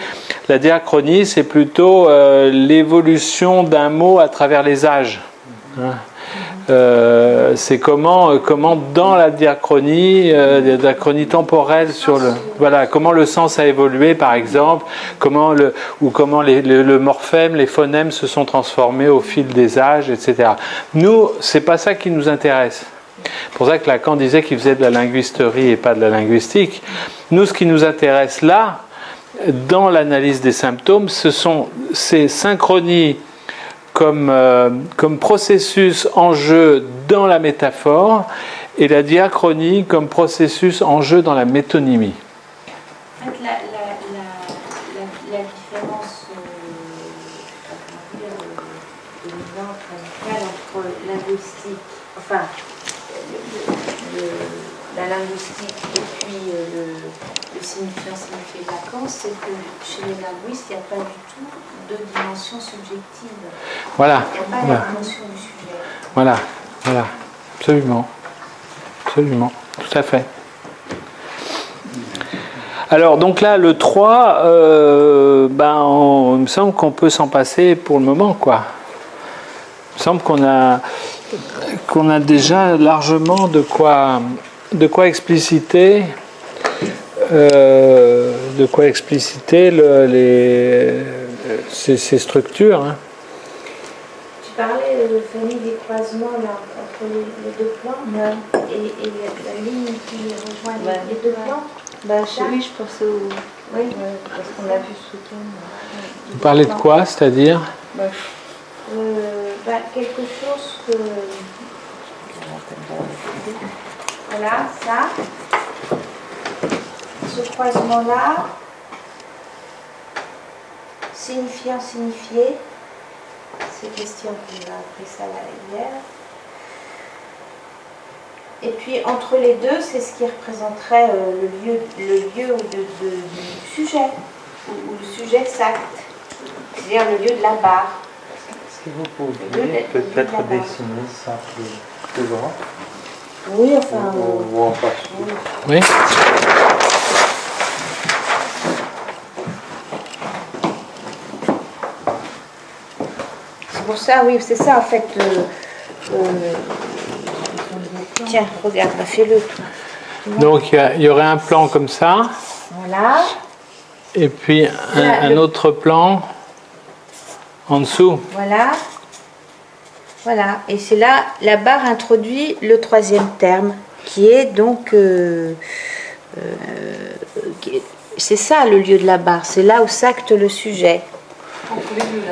la diachronie, c'est plutôt l'évolution d'un mot à travers les âges. Hein. C'est comment dans la diachronie temporelle comment le sens a évolué, par exemple, comment le morphème, les phonèmes se sont transformés au fil des âges, etc. Nous, c'est pas ça qui nous intéresse. C'est pour ça que Lacan disait qu'il faisait de la linguisterie et pas de la linguistique. Nous, ce qui nous intéresse là, dans l'analyse des symptômes, ce sont ces synchronies comme processus en jeu dans la métaphore et la diachronie comme processus en jeu dans la métonymie. En fait, la différence dominante, radicale entre linguistique, enfin, la linguistique et puis le signifiant signifié de Lacan, c'est que chez les linguistes, il n'y a pas du tout de dimension subjective. Voilà. Il n'y a pas la dimension du sujet. Voilà. Absolument. Tout à fait. Alors, donc là, le 3, il me semble qu'on peut s'en passer pour le moment, quoi. Il me semble qu'on a déjà largement de quoi expliciter ces structures. Hein. Tu parlais de famille des croisements là, entre les deux plans et la ligne qui rejoint les deux plans. Oui, je pensais au... Oui, parce qu'on l'a vu ce week-end. Vous parlez de quoi, c'est-à-dire quelque chose que... Voilà, ça. Ce croisement-là, signifiant, signifié, c'est Christian qui m'a appris ça hier. Et puis entre les deux, c'est ce qui représenterait le lieu du sujet, où le sujet s'acte, c'est-à-dire le lieu de la barre. Est-ce que vous pouvez peut-être dessiner ça plus grand? Oui, enfin... Ou en face. Oui. C'est pour ça, oui, c'est ça en fait. Tiens, regarde, fais-le. Donc il y aurait un plan comme ça. Voilà. Et puis un autre plan en dessous. Voilà. Voilà. Et c'est là, la barre introduit le troisième terme, qui est donc... c'est ça le lieu de la barre, c'est là où s'acte le sujet.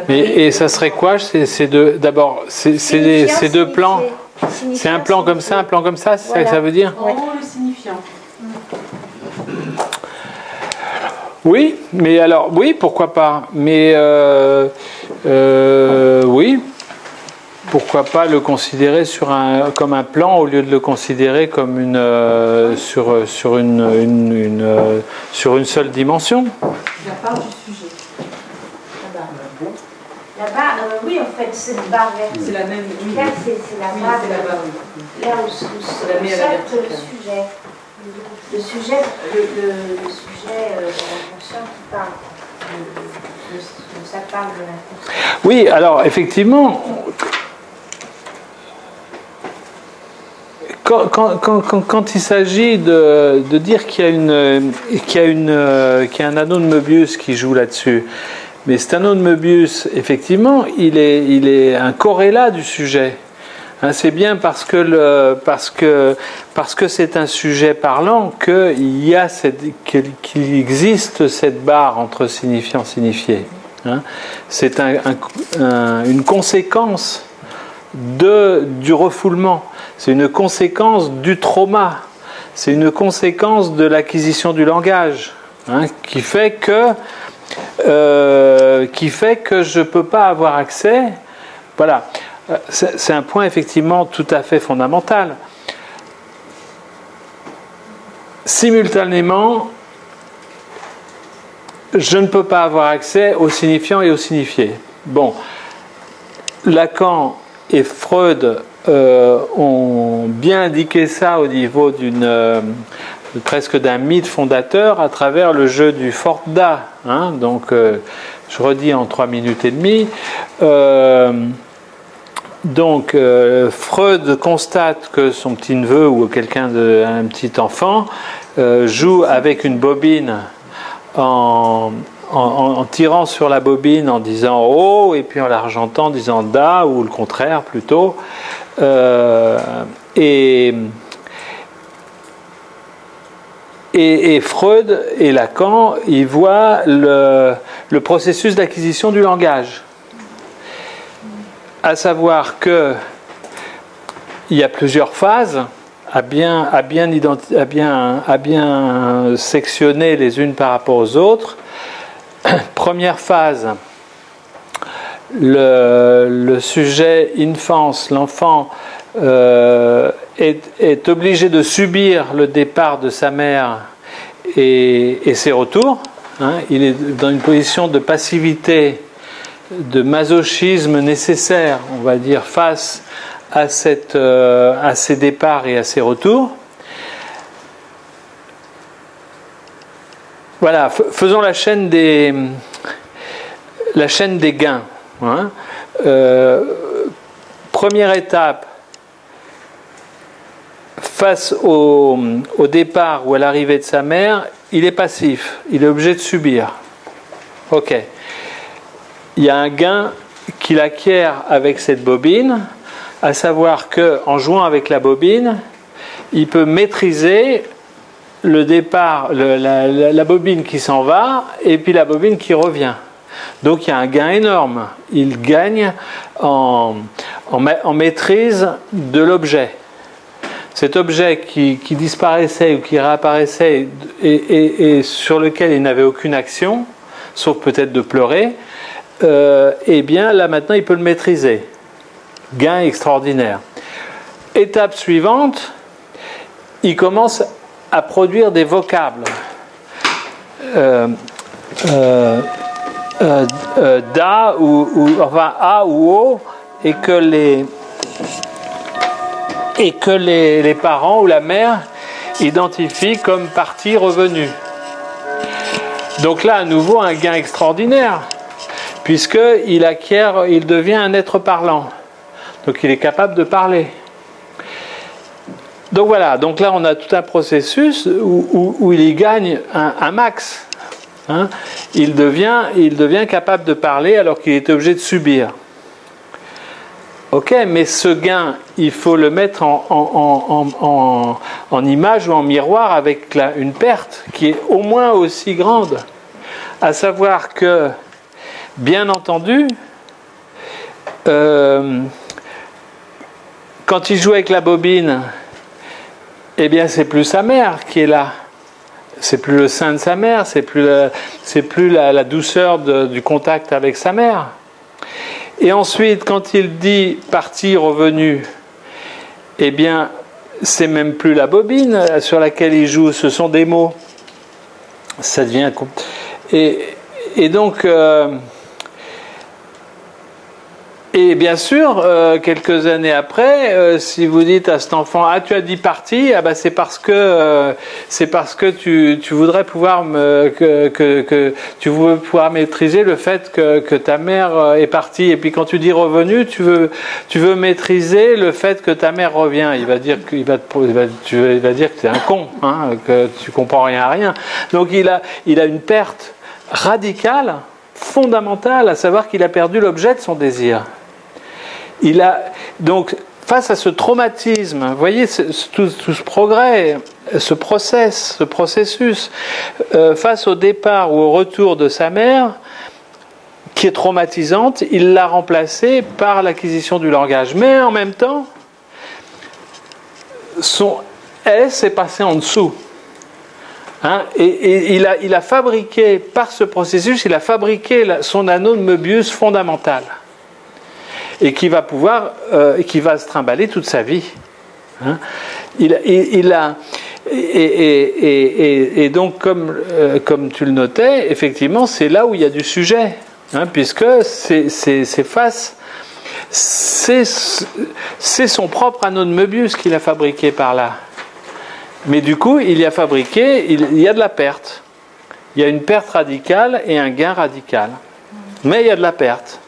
Et ça serait quoi ces deux, d'abord, ces deux plans? C'est un plan comme ça, un plan comme ça, c'est ça que ça veut dire? En haut, le signifiant. Oui, mais alors, oui, pourquoi pas? Mais oui, pourquoi pas le considérer comme un plan au lieu de le considérer comme sur une seule dimension? La part du sujet. La barre, oui, en fait, cette barre verticale. C'est la même. Oui. C'est la barre. C'est la barre, oui. Là où s'acte le sujet. Le sujet de l'inconscient qui parle. Ça parle de l'inconscient. Oui, alors effectivement, quand il s'agit de dire qu'il y a un anneau de Möbius qui joue là-dessus, Mais cet anneau de Möbius, effectivement, il est un corrélat du sujet. Hein, c'est bien parce que c'est un sujet parlant qu'il existe cette barre entre signifiant et signifié. Hein. C'est une conséquence du refoulement. C'est une conséquence du trauma. C'est une conséquence de l'acquisition du langage, hein, qui fait que je ne peux pas avoir accès. Voilà. C'est un point effectivement tout à fait fondamental. Simultanément, je ne peux pas avoir accès au signifiant et au signifié. Bon, Lacan et Freud ont bien indiqué ça au niveau presque d'un mythe fondateur à travers le jeu du Fort-Da. Hein, donc, je redis en 3 minutes et demie. Donc, Freud constate que son petit-neveu ou un petit enfant joue avec une bobine en tirant sur la bobine en disant « oh » et puis en l'argentant en disant « da » ou le contraire plutôt. Et Freud et Lacan, ils voient le processus d'acquisition du langage. À savoir qu'il y a plusieurs phases à bien sectionner les unes par rapport aux autres. Première phase, le sujet enfance, l'enfant est obligé de subir le départ de sa mère et ses retours. Hein, il est dans une position de passivité, de masochisme nécessaire, on va dire, face à ces départs et à ces retours. Voilà, faisons la chaîne des gains. Hein. Première étape, face au départ ou à l'arrivée de sa mère, il est passif, il est obligé de subir. Ok. Il y a un gain qu'il acquiert avec cette bobine, à savoir qu'en jouant avec la bobine, il peut maîtriser le départ, la bobine qui s'en va et puis la bobine qui revient. Donc il y a un gain énorme. Il gagne en maîtrise de l'objet. Cet objet qui disparaissait ou qui réapparaissait et sur lequel il n'avait aucune action, sauf peut-être de pleurer, eh bien là maintenant il peut le maîtriser. Gain extraordinaire. Étape suivante, il commence à produire des vocables. Da ou enfin a ou o, et que les parents ou la mère identifient comme partie revenue. Donc là à nouveau un gain extraordinaire, puisqu'il devient un être parlant. Donc il est capable de parler. Donc voilà, donc là on a tout un processus où il y gagne un max. Hein. Il devient capable de parler alors qu'il est obligé de subir. Ok, mais ce gain, il faut le mettre en image ou en miroir avec une perte qui est au moins aussi grande. À savoir que, bien entendu, quand il joue avec la bobine, eh bien c'est plus sa mère qui est là. C'est plus le sein de sa mère, c'est plus la douceur du contact avec sa mère. Et ensuite, quand il dit partie revenue, eh bien, c'est même plus la bobine sur laquelle il joue, ce sont des mots. Ça devient et donc et bien sûr, quelques années après, si vous dites à cet enfant, ah tu as dit partie, ah ben c'est parce que tu voudrais pouvoir tu veux pouvoir maîtriser le fait que ta mère est partie, et puis quand tu dis revenu, tu veux maîtriser le fait que ta mère revient. Il va dire que tu es un con, hein, que tu comprends rien à rien. Donc il a une perte radicale, fondamentale, à savoir qu'il a perdu l'objet de son désir. Donc, face à ce traumatisme, vous voyez tout ce progrès, ce processus, face au départ ou au retour de sa mère, qui est traumatisante, il l'a remplacée par l'acquisition du langage. Mais en même temps, son S est passé en dessous. Hein, et il a fabriqué, par ce processus, il a fabriqué son anneau de Möbius fondamental. Et qui va qui va se trimballer toute sa vie. Hein. Et donc, comme tu le notais, effectivement, c'est là où il y a du sujet, hein, puisque c'est son propre anneau de Möbius qu'il a fabriqué par là. Mais du coup, il y a de la perte. Il y a une perte radicale et un gain radical. Mais il y a de la perte.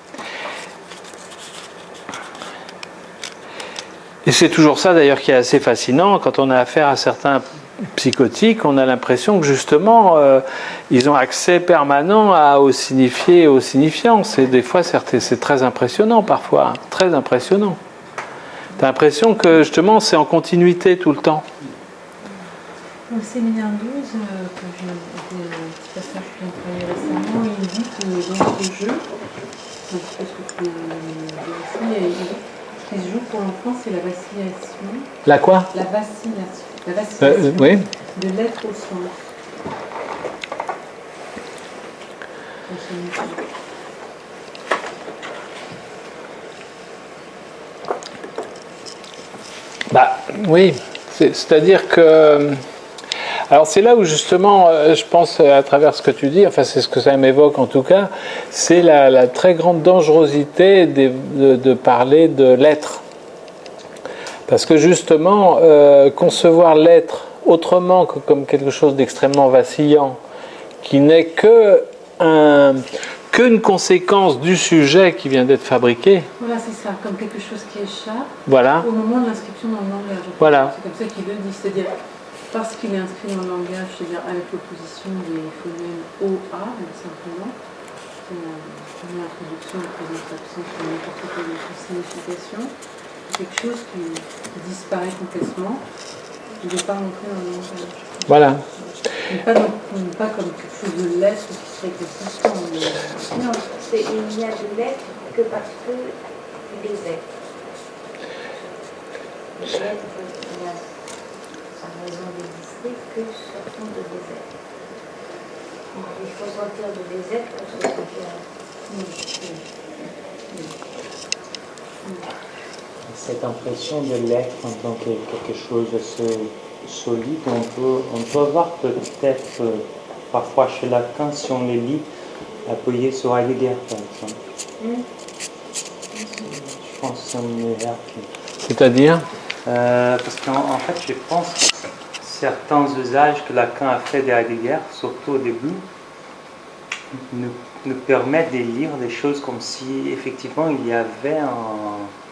Et c'est toujours ça d'ailleurs qui est assez fascinant. Quand on a affaire à certains psychotiques, on a l'impression que justement, ils ont accès permanent au signifié et au signifiant. Des fois, c'est très impressionnant parfois. Hein, très impressionnant. Tu as l'impression que justement, c'est en continuité tout le temps. Au séminaire 12, que j'ai des petits passages que j'ai employés récemment, il dit que dans ce jeu, parce que tu ce qui se joue pour l'enfant, c'est la vacillation. La quoi? La vacillation. La vacillation oui. de l'être au sens. Oui, c'est-à-dire que... Alors c'est là où justement, je pense à travers ce que tu dis, enfin c'est ce que ça m'évoque en tout cas, c'est la très grande dangerosité de parler de l'être. Parce que justement, concevoir l'être autrement que comme quelque chose d'extrêmement vacillant, qui n'est qu'une conséquence du sujet qui vient d'être fabriqué. Voilà, c'est ça, comme quelque chose qui échappe voilà. Au moment de l'inscription dans le langage. Voilà. C'est comme ça qu'il le dit, c'est-à-dire parce qu'il est inscrit dans le langage, c'est-à-dire avec l'opposition des phonèmes O-A, simplement, comme l'introduction, la présence absence ou n'importe quelle autre signification, quelque chose qui disparaît complètement, il n'est pas rentré dans le langage. Voilà. Mais pas comme quelque chose de l'être qui serait consistant. Non, il n'y a de l'être que parce que les êtres. Les êtres, il y a sa raison d'exister que sortant de des êtres. Il faut sortir de des êtres pour se sentir. Cette impression de l'être en tant que quelque chose de solide, on peut avoir peut-être parfois chez Lacan, si on les lit, appuyé sur Heidegger par exemple. Je pense que c'est un univers qui... C'est-à-dire parce qu'en fait, je pense que certains usages que Lacan a fait de Heidegger, surtout au début, nous permettent de lire des choses comme si effectivement il y avait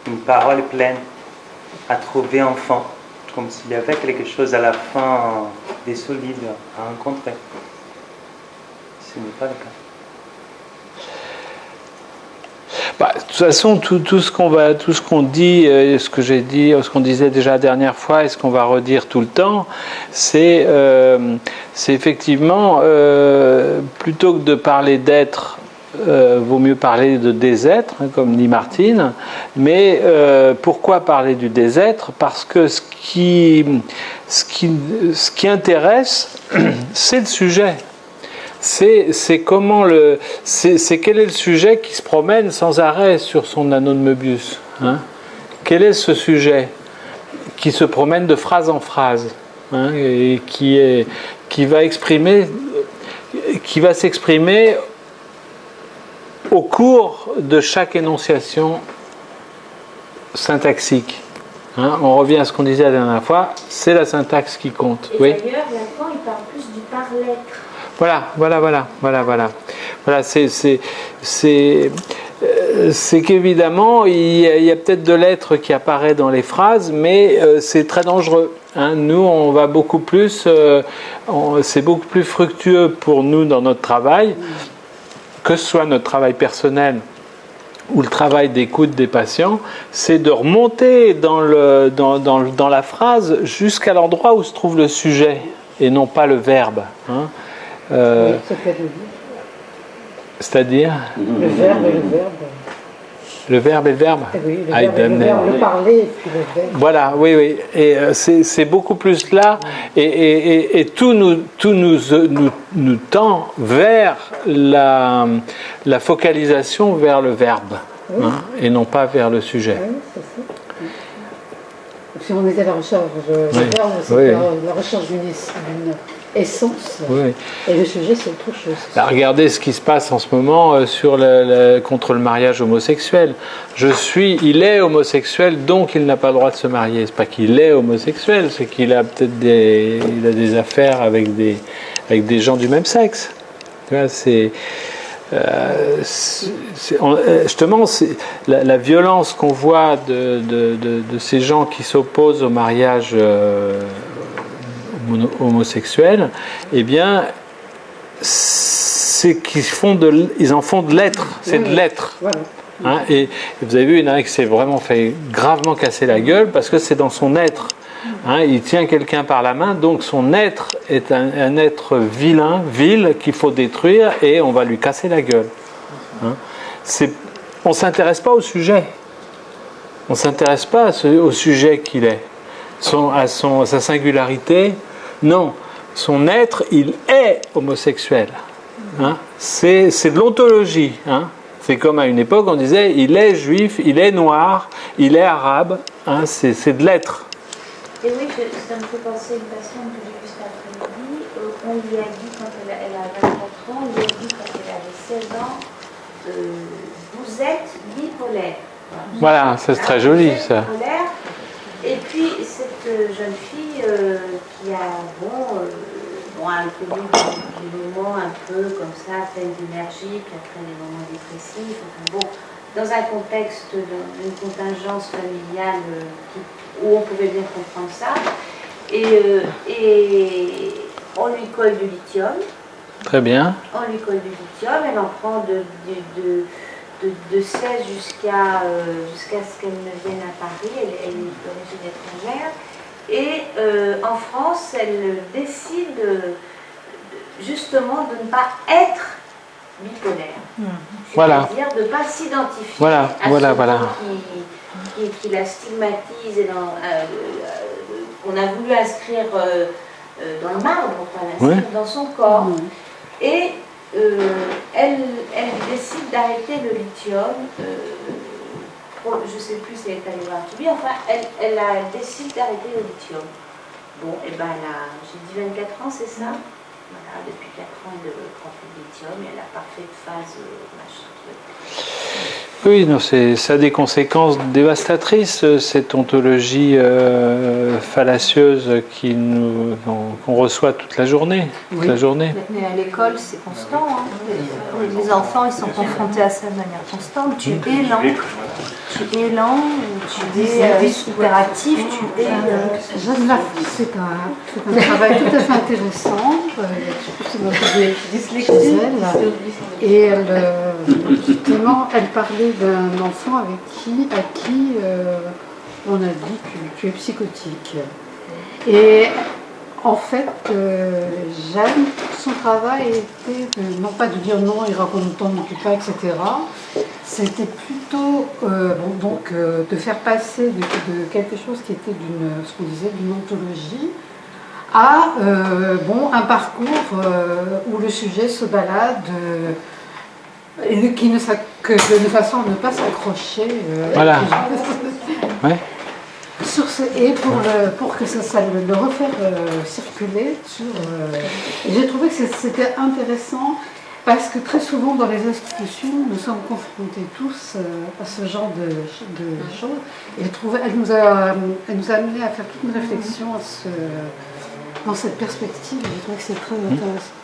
une parole pleine à trouver enfant, comme s'il y avait quelque chose à la fin des solides à rencontrer. Ce n'est pas le cas. De toute façon, tout ce qu'on dit, ce que j'ai dit, ce qu'on disait déjà la dernière fois, et ce qu'on va redire tout le temps, c'est effectivement plutôt que de parler d'être, vaut mieux parler de désêtre, hein, comme dit Martine. Mais pourquoi parler du désêtre? Parce que ce qui intéresse, c'est le sujet. C'est comment c'est quel est le sujet qui se promène sans arrêt sur son anneau de Möbius, hein? Quel est ce sujet qui se promène de phrase en phrase, hein, et qui va s'exprimer au cours de chaque énonciation syntaxique, hein? On revient à ce qu'on disait la dernière fois, c'est la syntaxe qui compte. Et oui. d'ailleurs, Lacan, il parle plus du par-l'être. Voilà, c'est qu'évidemment, il y a peut-être de l'être qui apparaît dans les phrases, mais c'est très dangereux. Hein. Nous, on va beaucoup plus, c'est beaucoup plus fructueux pour nous dans notre travail que ce soit notre travail personnel ou le travail d'écoute des patients, c'est de remonter dans la phrase jusqu'à l'endroit où se trouve le sujet et non pas le verbe. Hein. C'est-à-dire le verbe et le verbe. Le verbe et le verbe. Oui, le verbe, le parler et puis le verbe. Voilà, oui, oui. Et c'est beaucoup plus là. Et tout nous tend vers la focalisation vers le verbe, oui. Hein, et non pas vers le sujet. Oui, c'est ça. Si on était à la recherche du verbe, c'est la recherche d'une essence. Oui. Et le sujet, c'est autre chose. Là, regardez ce qui se passe en ce moment contre le mariage homosexuel. Il est homosexuel, donc il n'a pas le droit de se marier. C'est pas qu'il est homosexuel, c'est qu'il a peut-être des affaires avec des gens du même sexe. Tu vois, justement, la violence qu'on voit de ces gens qui s'opposent au mariage homosexuels, eh bien, c'est ils en font de l'être, c'est de l'être. Voilà. Hein, et vous avez vu, il y en a un qui s'est vraiment fait gravement casser la gueule parce que c'est dans son être. Hein, il tient quelqu'un par la main, donc son être est un être vilain, vil, qu'il faut détruire et on va lui casser la gueule. Hein, on ne s'intéresse pas au sujet. On ne s'intéresse pas au sujet qu'il est, à sa singularité. Non, son être, il est homosexuel. Hein, c'est de l'ontologie. Hein. C'est comme à une époque, on disait, il est juif, il est noir, il est arabe. Hein, c'est de l'être. Et oui, ça me fait penser à une patiente que j'ai vue cet après-midi. On lui a dit, quand elle a 24 ans, on lui a dit quand elle avait 16 ans, vous êtes bipolaire. Voilà, c'est très joli ça. Bipolaire. Et puis cette jeune fille qui a connu des moments un peu comme ça, pleine d'énergie, puis après des moments dépressifs, enfin bon, dans un contexte d'une contingence familiale où on pouvait bien comprendre ça, et on lui colle du lithium. Très bien. On lui colle du lithium, elle en prend de 16 jusqu'à ce qu'elle ne vienne à Paris, elle est d'origine étrangère. Et en France, elle décide justement de ne pas être bipolaire. Voilà. C'est-à-dire de ne pas s'identifier voilà. à voilà. qui la stigmatise et qu'on a voulu inscrire dans le marbre, l'inscrire dans son corps. Et elle décide d'arrêter le lithium. Je ne sais plus si elle est allée voir un tubi, enfin, elle décide d'arrêter le lithium. Bon, et ben j'ai dit 24 ans, c'est ça? Voilà, depuis 4 ans, elle prend plus de lithium et elle a pas fait de phase machin. Oui, non, ça a des conséquences dévastatrices, cette ontologie fallacieuse qu'on reçoit toute la journée. Mais à l'école, c'est constant. Hein. Les enfants, ils sont confrontés à ça de manière constante. Tu es lent, tu es hyperactif, tu es... Jeanne Lafont, c'est un travail tout à fait intéressant. Et justement, elle parlait d'un enfant à qui on a dit tu es psychotique. Et en fait, Jeanne, son travail était non pas de dire non, il raconte ton occupant, etc. C'était plutôt de faire passer de quelque chose qui était ce qu'on disait d'une ontologie à un parcours où le sujet se balade et de façon à ne pas s'accrocher. Voilà. Ouais. Et pour que ça le refaire circuler et j'ai trouvé que c'était intéressant parce que très souvent dans les institutions nous sommes confrontés tous à ce genre de choses et elle nous a amené à faire toute une réflexion dans cette perspective. J'ai trouvé que c'est très intéressant.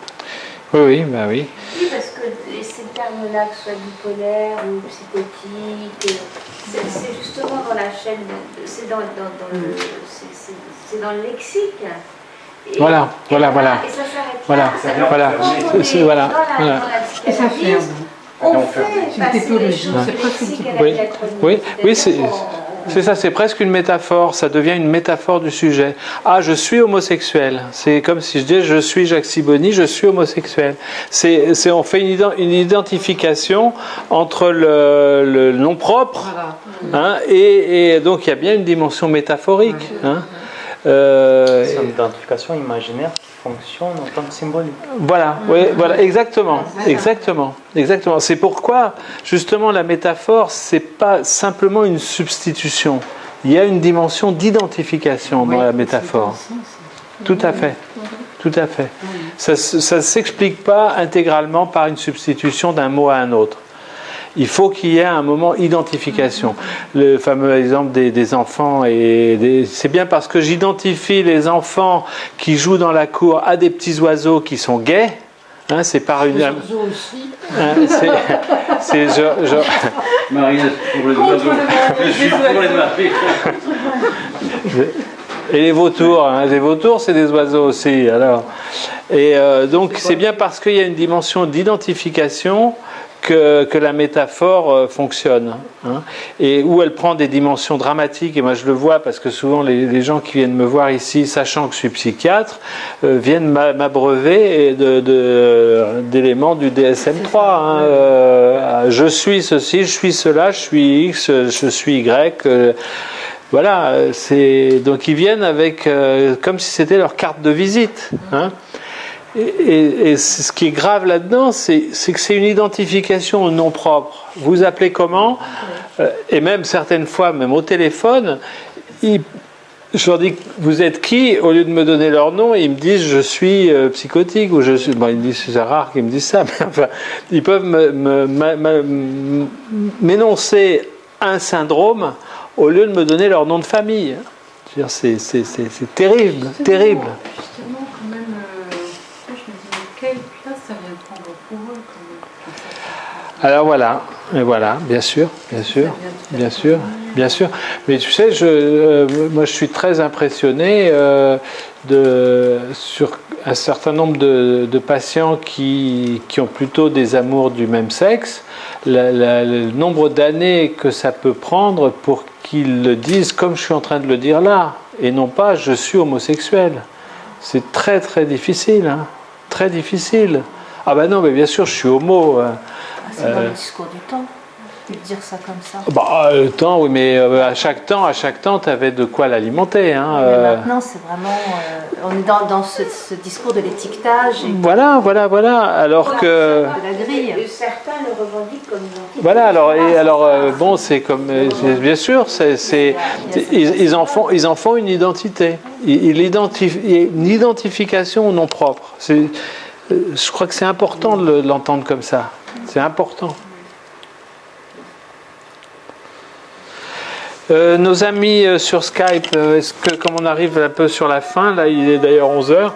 Oui, bah oui. Oui, parce que ces termes-là, que ce soit bipolaire ou psychotique, c'est justement dans la chaîne, c'est dans le lexique. Et, voilà. Et ça s'arrête là. Voilà. Dans la psychanalyse, on fait une passer les typologie, choses c'est presque une lexiques à Oui, la diachronie. oui, oui, C'est-à-dire c'est ça, c'est presque une métaphore, ça devient une métaphore du sujet. Ah, je suis homosexuel. C'est comme si je disais, je suis Jacques Sibony, je suis homosexuel. On fait une identification entre le nom propre, hein, et donc il y a bien une dimension métaphorique. Hein. C'est une identification imaginaire qui fonctionne en tant que symbolique. Voilà, oui, voilà, exactement. C'est pourquoi, justement, la métaphore, c'est pas simplement une substitution. Il y a une dimension d'identification dans la métaphore. Tout à fait. Tout à fait. Ça ne s'explique pas intégralement par une substitution d'un mot à un autre. Il faut qu'il y ait un moment identification. Le fameux exemple des enfants, c'est bien parce que j'identifie les enfants qui jouent dans la cour à des petits oiseaux qui sont gays. Hein, c'est par une. Les oiseaux aussi. Hein, c'est genre. Mariage pour les oiseaux. Je suis pour les mariés. Et les vautours, hein, les vautours, c'est des oiseaux aussi. Alors, et donc c'est bien parce qu'il y a une dimension d'identification que la métaphore fonctionne, hein, et où elle prend des dimensions dramatiques. Et moi je le vois parce que souvent les gens qui viennent me voir ici, sachant que je suis psychiatre, viennent m'abreuver d'éléments du DSM-3. Hein, je suis ceci, je suis cela, je suis X, je suis Y. Voilà, donc ils viennent avec comme si c'était leur carte de visite. Hein. Et ce qui est grave là-dedans, c'est que c'est une identification au nom propre. Vous appelez comment ? Et même certaines fois, même au téléphone, je leur dis vous êtes qui ? Au lieu de me donner leur nom, ils me disent je suis psychotique ou je suis. Bon, ils me disent c'est rare qu'ils me disent ça, mais enfin, ils peuvent m'énoncer un syndrome au lieu de me donner leur nom de famille. Je veux dire, c'est terrible, terrible. Justement, quand même, je me dis, mais quelle place ça vient prendre pour eux quand même. Alors voilà, et voilà, bien sûr. Mais tu sais, moi je suis très impressionné sur un certain nombre de patients qui ont plutôt des amours du même sexe, le nombre d'années que ça peut prendre pour qu'ils le disent comme je suis en train de le dire là, et non pas je suis homosexuel. C'est très très difficile, hein, très difficile. Ah ben non, mais bien sûr je suis homo. C'est dans le discours du temps de dire ça comme ça. Bah, le temps, oui, mais à chaque temps, tu avais de quoi l'alimenter. Hein, mais maintenant, c'est vraiment. On est dans ce discours de l'étiquetage. Voilà. Alors que. De la grille. Et certains le revendiquent comme identité. Voilà, bon, c'est comme. Bien sûr, ils en font une identité. Une identification au nom propre. Je crois que c'est important de l'entendre comme ça. C'est important. Nos amis sur Skype, est-ce que, comme on arrive un peu sur la fin, là il est d'ailleurs 11h,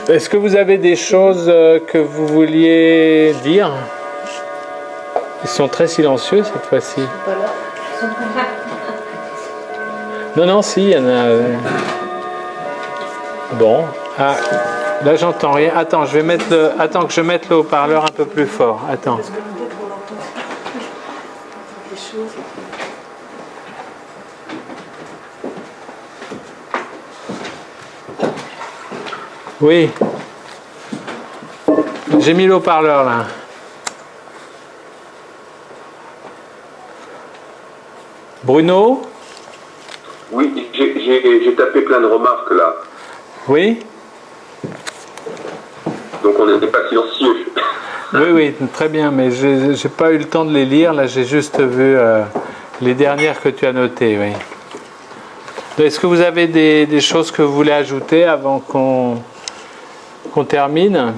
est-ce que vous avez des choses que vous vouliez dire ? Ils sont très silencieux cette fois-ci. Non, si, il y en a... Bon, ah, là j'entends rien. Attends, que je mette le haut-parleur un peu plus fort. Attends. Oui. J'ai mis le haut-parleur là. Bruno ? Oui, j'ai tapé plein de remarques là. Oui ? Donc on n'était pas silencieux. Oui, très bien, mais j'ai pas eu le temps de les lire. Là, j'ai juste vu les dernières que tu as notées, oui. Est-ce que vous avez des choses que vous voulez ajouter avant qu'on termine ?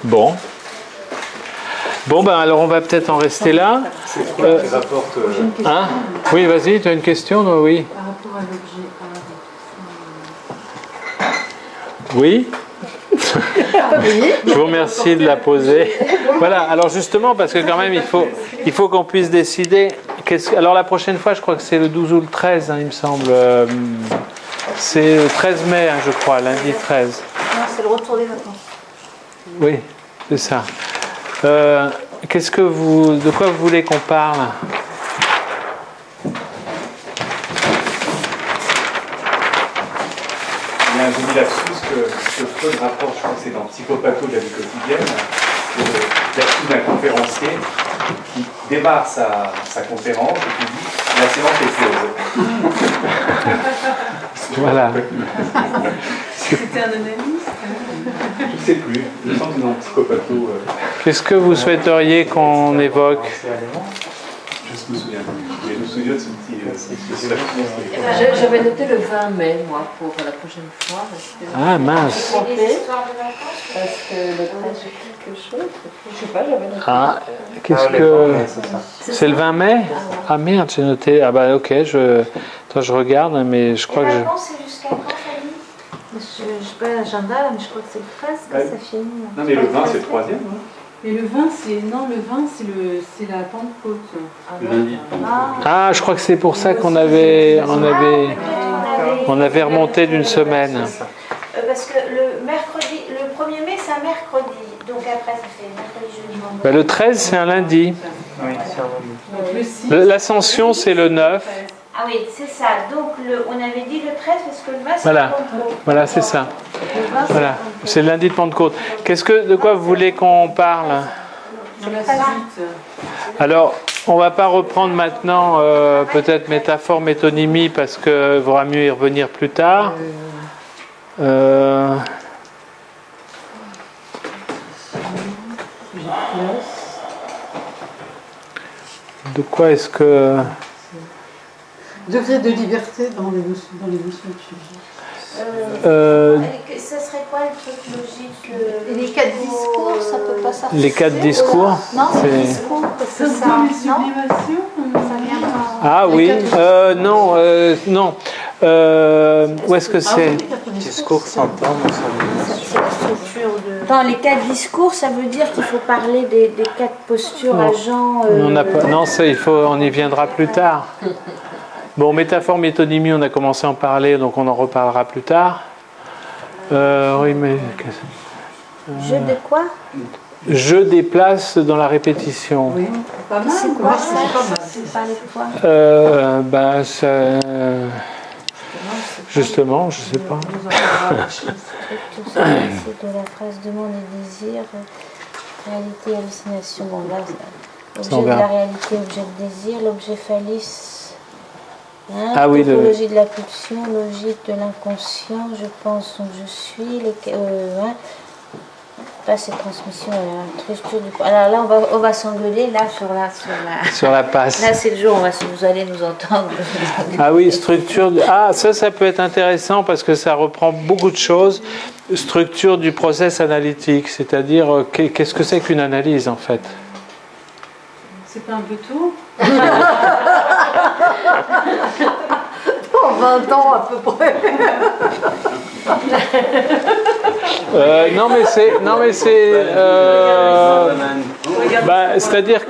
Bon, ben alors on va peut-être en rester là. C'est quoi qui rapporte Hein ? Oui, vas-y, tu as une question ? Non, oui. Par rapport à l'objet A. Oui. Je vous remercie de la poser. Voilà, alors justement, parce que quand même, il faut qu'on puisse décider. Alors la prochaine fois, je crois que c'est le 12 ou le 13, hein, il me semble. C'est le 13 mai, hein, je crois, lundi 13. Non, c'est le retour des vacances. Oui, c'est ça. De quoi vous voulez qu'on parle? Il y a un joli lapsus que Freud rapporte, je crois que c'est dans Psychopatho de la vie quotidienne, il y a tout d'un conférencier qui démarre sa conférence et qui dit la séance est close. Voilà. C'était un analyste. Je ne sais plus, je sens que dans Psychopatho. Qu'est-ce que vous souhaiteriez qu'on évoque? Je me souviens plus. Mais je me souviens de ce petit. J'avais noté le 20 mai, moi, pour la prochaine fois. Ah mince. C'est des histoires de vacances. Parce que le 13 j'ai quelque chose. Je sais pas, j'avais noté. Ah, qu'est-ce que. C'est le 20 mai? Ah merde, j'ai noté. Ah bah ok, Attends, je regarde, mais je crois que Les je. vacances, c'est jusqu'à quand, Fanny? Je sais pas l'agenda, là, mais je crois que c'est le 13 que ça finit. Non, mais le 20, c'est le troisième. Hein. Mais le 20, c'est la Pentecôte. Lundi. Ah, je crois que c'est pour ça qu'on avait remonté d'une semaine. Parce que le 1er mai, c'est un mercredi. Donc après, ça fait mercredi, jeudi, vendredi. Bah, le 13, c'est un lundi. Oui, c'est un lundi. L'Ascension, c'est le 9. Ah oui, c'est ça. Donc on avait dit le 13 parce que le 20, c'est Voilà. le Pentecôte. Voilà, c'est ça. Le 20, Voilà, c'est le lundi de Pentecôte. De quoi vous voulez qu'on parle? Dans la suite. Alors, on va pas reprendre maintenant peut-être métaphore, métonymie, parce que vaudra mieux y revenir plus tard. De quoi est-ce que... Degré de liberté dans les notions de sujet. Ça serait quoi le truc logique Et les 4 discours, ça peut pas s'arrêter. Les 4 discours? Non, c'est c'est- discours, c'est ça. Comme les Non, sublimations. ça vient pas. Ah oui, non. Où est-ce que c'est? Discours s'entend dans son C'est la structure de. Dans les 4 discours, ça veut dire qu'il faut parler des 4 postures Non. agents. On n'a pas, non, ça, on y viendra plus tard. Bon, métaphore, métonymie, on a commencé à en parler, donc on en reparlera plus tard. Oui, mais... Jeu de quoi? Je déplace dans la répétition. Oui, Pas mal, C'est quoi. quoi ça? C'est pas les quoi? Justement, je sais pas. Tout ça, c'est de la phrase demande et désir, réalité et hallucination. Bon, là, Ça, on objet de verra. la réalité, objet de désir, l'objet phallus. Hein, Ah oui, topologie de la pulsion, logique de l'inconscient, je pense donc je suis. Là, c'est transmission. Alors là, on va s'engueuler là Sur la passe. Là, c'est le jour, vous allez nous entendre. Ah oui, structure. Ah, ça peut être intéressant parce que ça reprend beaucoup de choses. Structure du process analytique, c'est-à-dire qu'est-ce que c'est qu'une analyse en fait? C'est pas un peu tôt? en 20 ans à peu près. Non mais c'est-à-dire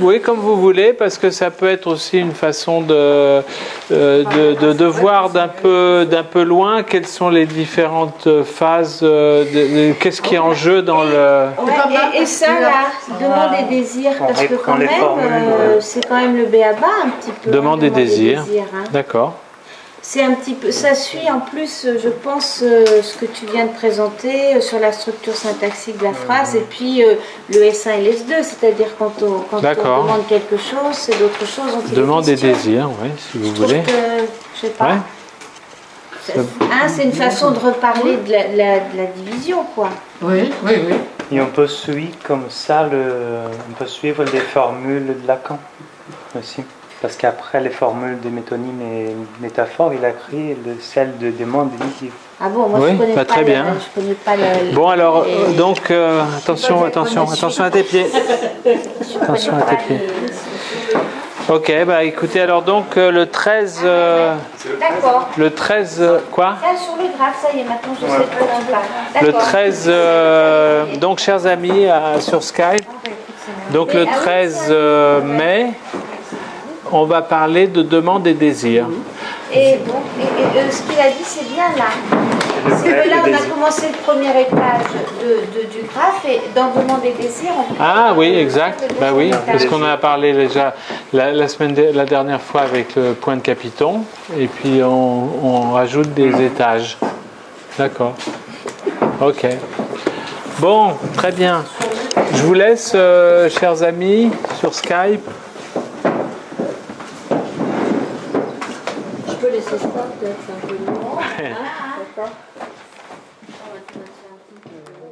oui, comme vous voulez, parce que ça peut être aussi une façon de voir d'un peu loin quelles sont les différentes phases, qu'est-ce qui est en jeu dans le... Et ça là, demande et désir, parce que quand même, c'est quand même le b.a.-ba un petit peu. Demande et désir, hein. d'accord. C'est un petit peu, ça suit en plus, je pense, ce que tu viens de présenter sur la structure syntaxique de la phrase, et puis le S1 et le S2, c'est-à-dire quand on demande quelque chose, c'est d'autres choses. Demande et désir, oui, si vous voulez. Je sais pas. Ouais. C'est une façon de reparler de la division, quoi. Oui. Et on peut suivre comme ça, on peut suivre les formules de Lacan aussi. Parce qu'après les formules de métonyme et métaphore, il a créé celle de demande et désir. Ah bon, moi oui, je connais pas très bien. Je connais pas bon alors, donc, attention à tes pieds. Attention à tes pieds. Ok, bah écoutez, alors donc le 13... D'accord. Le 13... quoi? Là, sur le graphe, ça y est, maintenant je sais de quoi tu parles. Le 13... donc, chers amis, sur Skype, donc le 13 mai... On va parler de demande et désir. Et ce qu'il a dit, c'est bien là. C'est que là, on a commencé le premier étage du graphe et dans Demande et Désir, on peut oui, exact. Bah oui, parce qu'on a parlé déjà la dernière fois avec le point de Capiton, et puis on rajoute des étages. D'accord. Ok. Bon, très bien. Je vous laisse, chers amis, sur Skype. Je peux laisser ça, peut-être, un peu loin. D'accord.